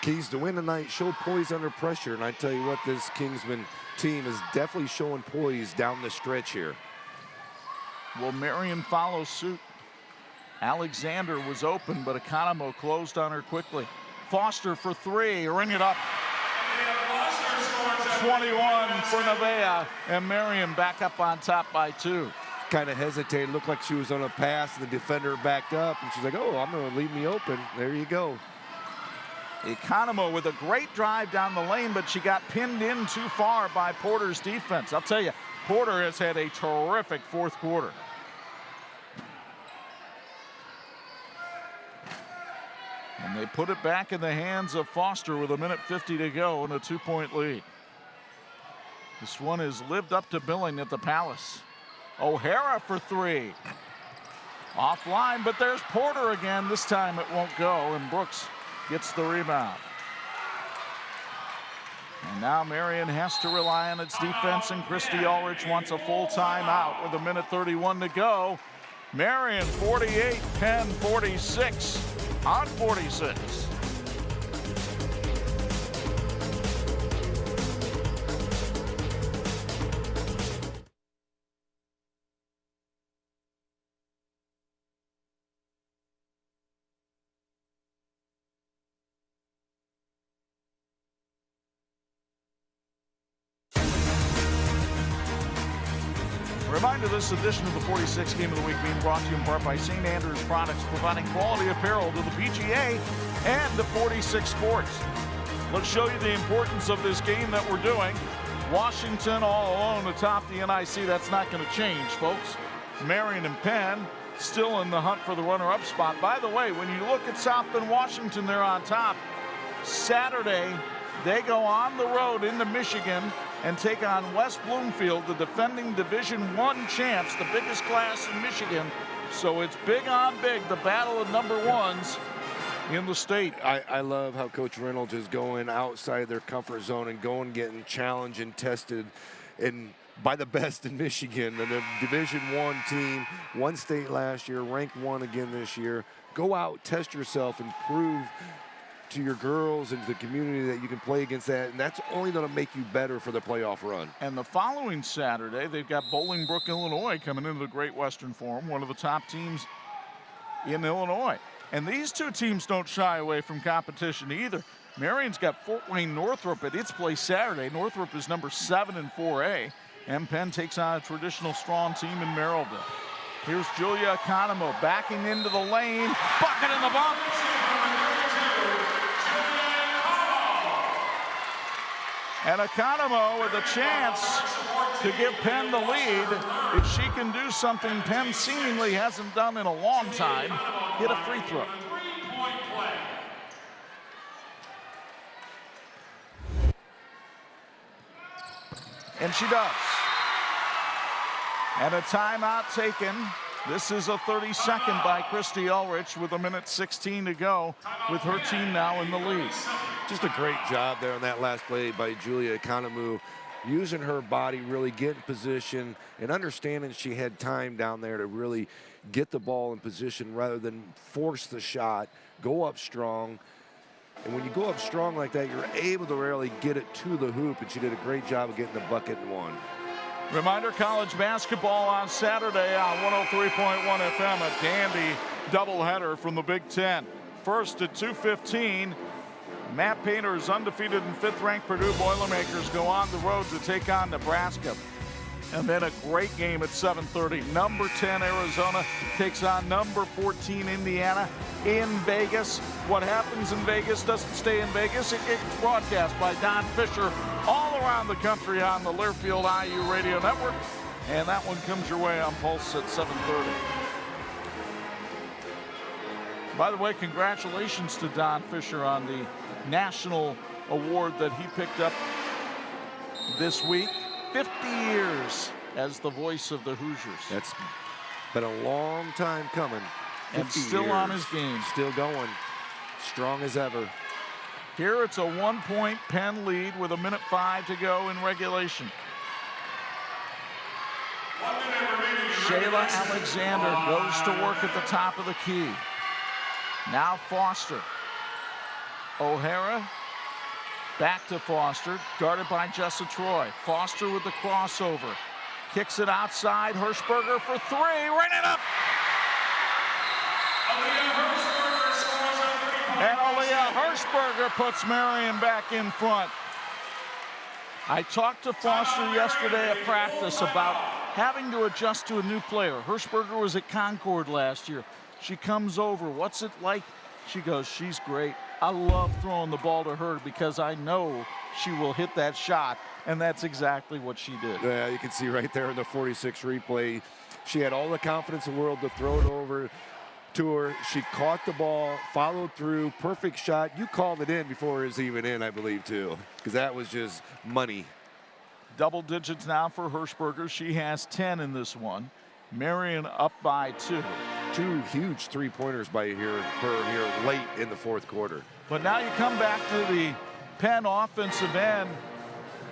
Keys to win tonight, show poise under pressure. And I tell you what, this Kingsman team is definitely showing poise down the stretch here. Will Marian follow suit? Alexander was open, but Economo closed on her quickly. Foster for three, ring it up. 21 for Nevaeh, and Marian back up on top by 2. Kind of hesitated, looked like she was on a pass, and the defender backed up, and she's like, oh, I'm going to leave me open. There you go. Economo with a great drive down the lane, but she got pinned in too far by Porter's defense. I'll tell you, Porter has had a terrific fourth quarter. And they put it back in the hands of Foster with 1:50 to go and a 2-point lead. This one has lived up to billing at the Palace. O'Hara for three. Offline, but there's Porter again. This time it won't go, and Brooks gets the rebound. And now Marian has to rely on its defense, and Christy Ulrich wants a full timeout with 1:31 to go. Marian 48, Penn 46 on 46. Reminder, this edition of the 46 Game of the Week being brought to you in part by St. Andrews Products, providing quality apparel to the PGA and to 46 Sports. Let's show you the importance of this game that we're doing. Washington all alone atop the NIC. That's not going to change, folks. Marian and Penn still in the hunt for the runner-up spot. By the way, when you look at South Bend, Washington, they're on top. Saturday, they go on the road into Michigan and take on West Bloomfield, the defending Division I champs, the biggest class in Michigan. So it's big on big, the battle of number ones in the state. I love how Coach Reynolds is going outside their comfort zone and going, getting challenged and tested by the best in Michigan. And the Division I team, won state last year, ranked 1 again this year. Go out, test yourself, and prove to your girls and to the community that you can play against that, and that's only going to make you better for the playoff run. And the following Saturday, they've got Bolingbrook, Illinois coming into the Great Western Forum, one of the top teams in Illinois. And these two teams don't shy away from competition either. Marian's got Fort Wayne Northrop at its place Saturday. Northrop is number 7 in 4A, and Penn takes on a traditional strong team in Merrillville. Here's Julia Economo backing into the lane, bucket in the bump. And Economo with a chance to give Penn the lead. If she can do something Penn seemingly hasn't done in a long time, hit a free throw. And she does. And a timeout taken. This is a 30-second by Christy Ulrich with 1:16 to go, with her team now in the lead. Just a great job there on that last play by Julia Economo, using her body, really get in position, and understanding she had time down there to really get the ball in position rather than force the shot, go up strong. And when you go up strong like that, you're able to really get it to the hoop, and she did a great job of getting the bucket and one. Reminder, college basketball on Saturday on 103.1 FM, a dandy doubleheader from the Big Ten. First at 2:15, Matt Painter's undefeated and 5th-ranked Purdue Boilermakers go on the road to take on Nebraska. And then a great game at 7:30. Number 10 Arizona takes on number 14 Indiana in Vegas. What happens in Vegas doesn't stay in Vegas. It gets broadcast by Don Fisher all around the country on the Learfield IU Radio Network. And that one comes your way on Pulse at 7:30. By the way, congratulations to Don Fisher on the national award that he picked up this week. 50 years as the voice of the Hoosiers. That's been a long time coming. And still years. On his game. Still going. Strong as ever. Here it's a 1-point Penn lead with 1:05 to go in regulation. Shayla Alexander goes to work at the top of the key. Now Foster. O'Hara back to Foster, guarded by Jessa Troy. Foster with the crossover. Kicks it outside. Hirschberger for three. Ring it up. And Aaliyah Hirschberger puts Marian back in front. I talked to Foster yesterday at practice about having to adjust to a new player. Hirschberger was at Concord last year. She comes over. What's it like? She goes, she's great. I love throwing the ball to her because I know she will hit that shot, and that's exactly what she did. Yeah, you can see right there in the 46 replay, she had all the confidence in the world to throw it over to her. She caught the ball, followed through, perfect shot. You called it in before it was even in, I believe, too, because that was just money. Double digits now for Hirschberger. She has 10 in this one. Marian up by 2. 2 huge three-pointers by her here late in the fourth quarter. But now you come back to the Penn offensive end.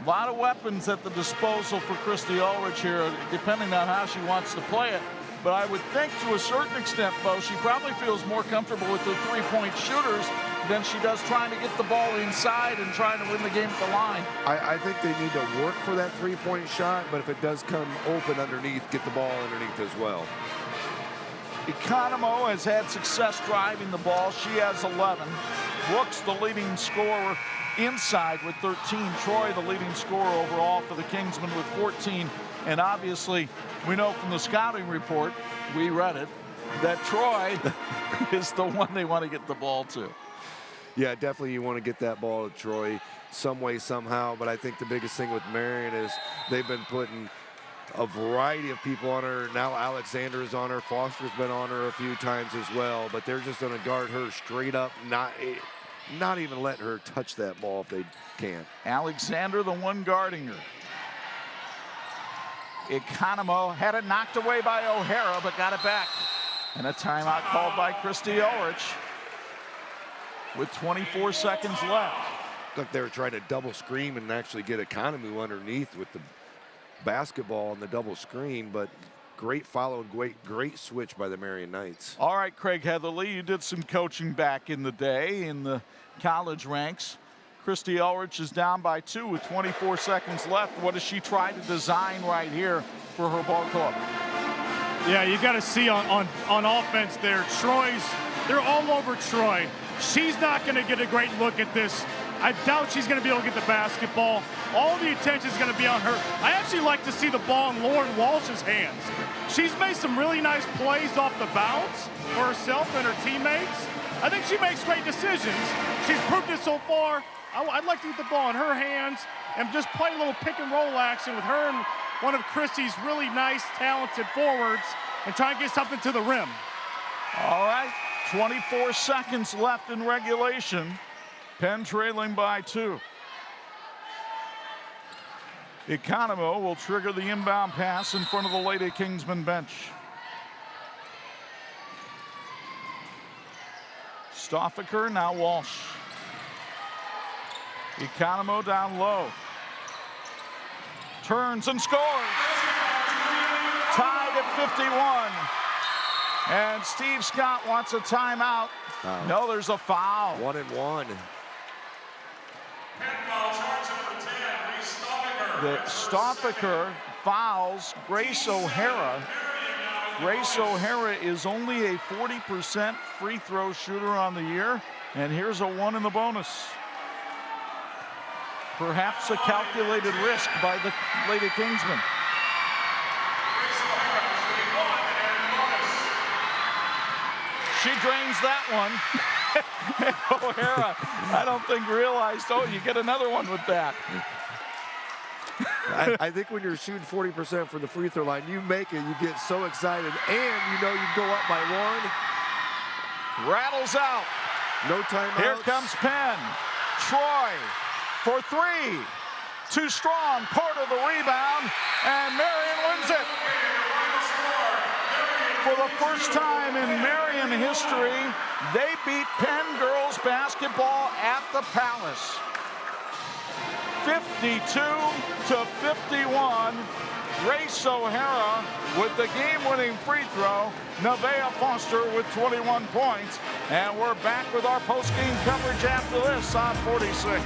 A lot of weapons at the disposal for Christy Ulrich here, depending on how she wants to play it. But I would think to a certain extent, Bo, she probably feels more comfortable with the three-point shooters than she does trying to get the ball inside and trying to win the game at the line. I think they need to work for that three-point shot, but if it does come open underneath, get the ball underneath as well. Economo has had success driving the ball. She has 11. Brooks, the leading scorer inside with 13. Troy, the leading scorer overall for the Kingsmen with 14. And obviously, we know from the scouting report, we read it, that Troy is the one they want to get the ball to. Yeah, definitely you want to get that ball to Troy some way, somehow. But I think the biggest thing with Marian is they've been putting a variety of people on her. Now Alexander is on her. Foster's been on her a few times as well. But they're just going to guard her straight up, not even let her touch that ball if they can. Alexander, the one guarding her. Economo had it knocked away by O'Hara, but got it back. And a timeout called by Christy Ulrich with 24 seconds left. Look, they were trying to double screen and actually get Economo underneath with the basketball on the double screen, but great follow and great switch by the Marian Knights. All right, Craig Heatherly, you did some coaching back in the day in the college ranks. Christy Ulrich is down by 2 with 24 seconds left. What does she try to design right here for her ball club? Yeah, you got to see on offense there. They're all over Troy. She's not going to get a great look at this. I doubt she's going to be able to get the basketball. All the attention is going to be on her. I actually like to see the ball in Lauren Walsh's hands. She's made some really nice plays off the bounce for herself and her teammates. I think she makes great decisions. She's proved it so far. I'd like to get the ball in her hands and just play a little pick and roll action with her and one of Christy's really nice, talented forwards and try and get something to the rim. All right, 24 seconds left in regulation. Penn trailing by 2. Economo will trigger the inbound pass in front of the Lady Kingsman bench. Stoffaker, now Walsh. Economo down low. Turns and scores. Tied at 51. And Steve Scott wants a timeout. No, there's a foul. 1-and-1. The Stoffaker fouls Grace O'Hara. Grace O'Hara is only a 40% free throw shooter on the year, and here's a 1 in the bonus. Perhaps a calculated risk by the Lady Kingsmen. She drains that one. And O'Hara, I don't think realized, oh, you get another one with that. I think when you're shooting 40% from the free throw line, you make it, you get so excited, and you know you go up by 1. Rattles out. No timeouts. Here comes Penn. Troy for 3. Too strong. Part of the rebound, and Marian wins it. For the first time in Marian history, they beat Penn girls basketball at the Palace. 52-51. Grace O'Hara with the game-winning free throw. Nevaeh Foster with 21 points. And we're back with our post-game coverage after this on 46.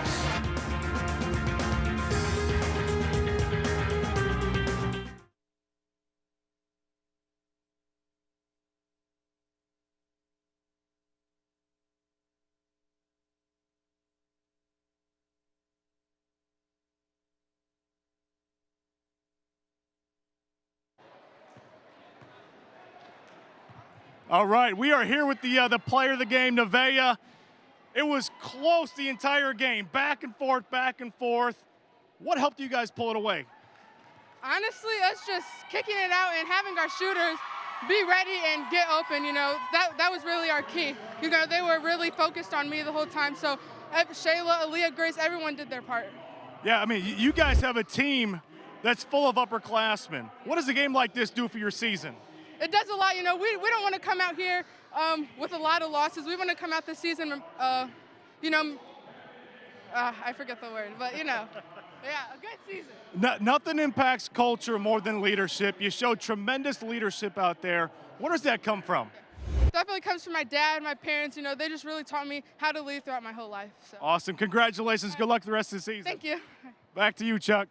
All right, we are here with the player of the game, Nevaeh. It was close the entire game, back and forth, back and forth. What helped you guys pull it away? Honestly, us just kicking it out and having our shooters be ready and get open, you know, that was really our key. You know, they were really focused on me the whole time, so Shayla, Aaliyah, Grace, everyone did their part. Yeah, I mean, you guys have a team that's full of upperclassmen. What does a game like this do for your season? It does a lot, you know, we don't want to come out here with a lot of losses. We want to come out this season, you know, I forget the word, but you know, yeah, a good season. Nothing impacts culture more than leadership. You showed tremendous leadership out there. Where does that come from? Definitely comes from my dad, my parents, you know, they just really taught me how to lead throughout my whole life. So. Awesome, congratulations, good luck the rest of the season. Thank you. Back to you, Chuck.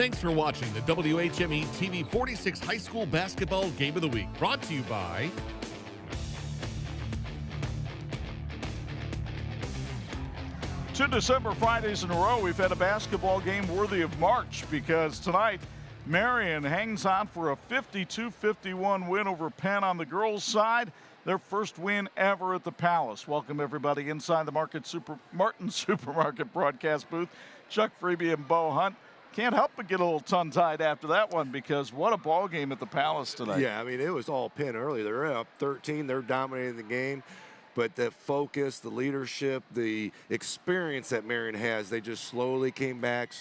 Thanks for watching the WHME TV-46 High School Basketball Game of the Week, brought to you by 2 December Fridays in a row, we've had a basketball game worthy of March, because tonight Marian hangs on for a 52-51 win over Penn on the girls' side. Their first win ever at the Palace. Welcome everybody inside the Martin Supermarket broadcast booth. Chuck Freeby and Bo Hunt. Can't help but get a little tongue-tied after that one, because what a ball game at the Palace tonight. Yeah, I mean, it was all Penn early. They're up 13. They're dominating the game. But the focus, the leadership, the experience that Marian has, they just slowly came back.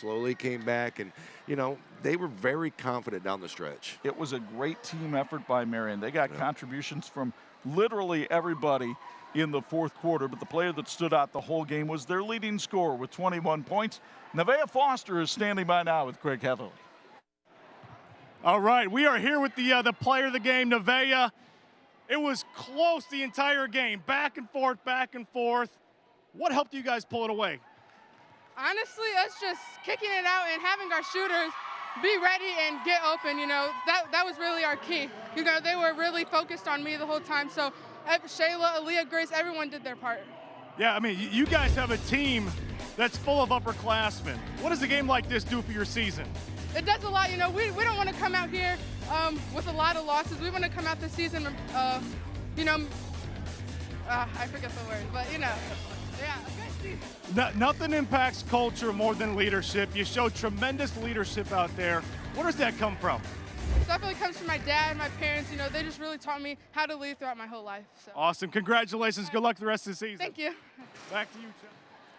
And, you know, they were very confident down the stretch. It was a great team effort by Marian. They got contributions from literally everybody in the fourth quarter, but the player that stood out the whole game was their leading scorer with 21 points. Nevaeh Foster is standing by now with Craig Heatherly. All right, we are here with the player of the game, Nevaeh. It was close the entire game, back and forth, back and forth. What helped you guys pull it away? Honestly, us just kicking it out and having our shooters be ready and get open, you know, that was really our key. You know, they were really focused on me the whole time, so Shayla, Aaliyah, Grace, everyone did their part. Yeah, I mean, you guys have a team that's full of upperclassmen. What does a game like this do for your season? It does a lot, you know, we don't want to come out here with a lot of losses. We want to come out this season, you know, I forget the word, but, you know, yeah, a good season. Nothing impacts culture more than leadership. You showed tremendous leadership out there. Where does that come from? It definitely comes from my dad and my parents. You know, they just really taught me how to lead throughout my whole life. So. Awesome. Congratulations. Good luck the rest of the season. Thank you. Back to you, Chuck.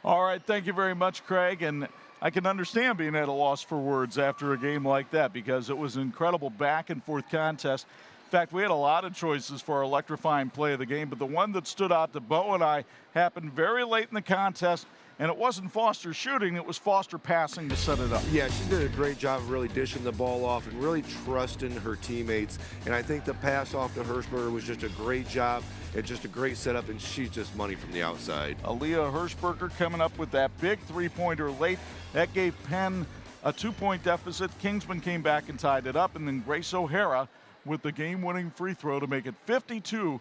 All right. Thank you very much, Craig. And I can understand being at a loss for words after a game like that, because it was an incredible back-and-forth contest. In fact, we had a lot of choices for our electrifying play of the game, but the one that stood out to Bo and I happened very late in the contest. And it wasn't Foster shooting, it was Foster passing to set it up. Yeah, she did a great job of really dishing the ball off and really trusting her teammates. And I think the pass off to Hirschberger was just a great job and just a great setup, and she's just money from the outside. Aaliyah Hirschberger coming up with that big three-pointer late. That gave Penn a 2-point deficit. Kingsman came back and tied it up, and then Grace O'Hara with the game-winning free throw to make it 52-51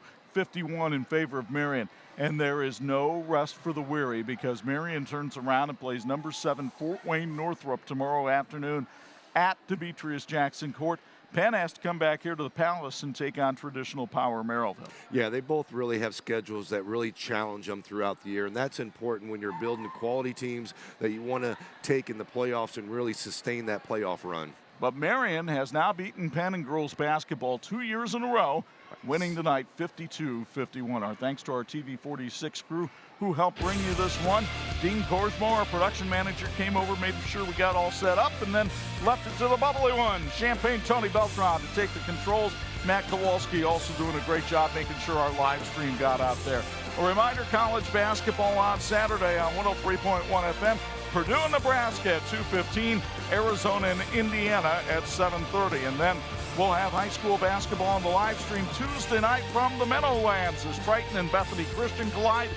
in favor of Marian. And there is no rest for the weary, because Marian turns around and plays number 7 Fort Wayne Northrop tomorrow afternoon at Demetrius Jackson Court. Penn has to come back here to the Palace and take on traditional power Merrillville. Yeah, they both really have schedules that really challenge them throughout the year, and that's important when you're building quality teams that you want to take in the playoffs and really sustain that playoff run. But Marian has now beaten Penn in girls basketball 2 years in a row, winning tonight 52-51. Our thanks to our TV-46 crew who helped bring you this one. Dean Korsmo, our production manager, came over, made sure we got all set up, and then left it to the bubbly one, Champagne Tony Beltran, to take the controls. Matt Kowalski also doing a great job making sure our live stream got out there. A reminder, college basketball on Saturday on 103.1 FM. Purdue and Nebraska at 2:15, Arizona and Indiana at 7:30. And then we'll have high school basketball on the live stream Tuesday night from the Meadowlands as Triton and Bethany Christian collide.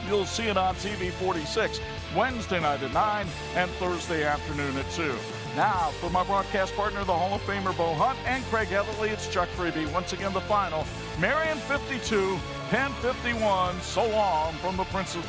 You'll see it on TV-46 Wednesday night at 9 and Thursday afternoon at 2. Now, for my broadcast partner, the Hall of Famer Bo Hunt and Craig Heatherly, it's Chuck Freeby. Once again, the final. Marian 52, Penn 51. So long from the Princess.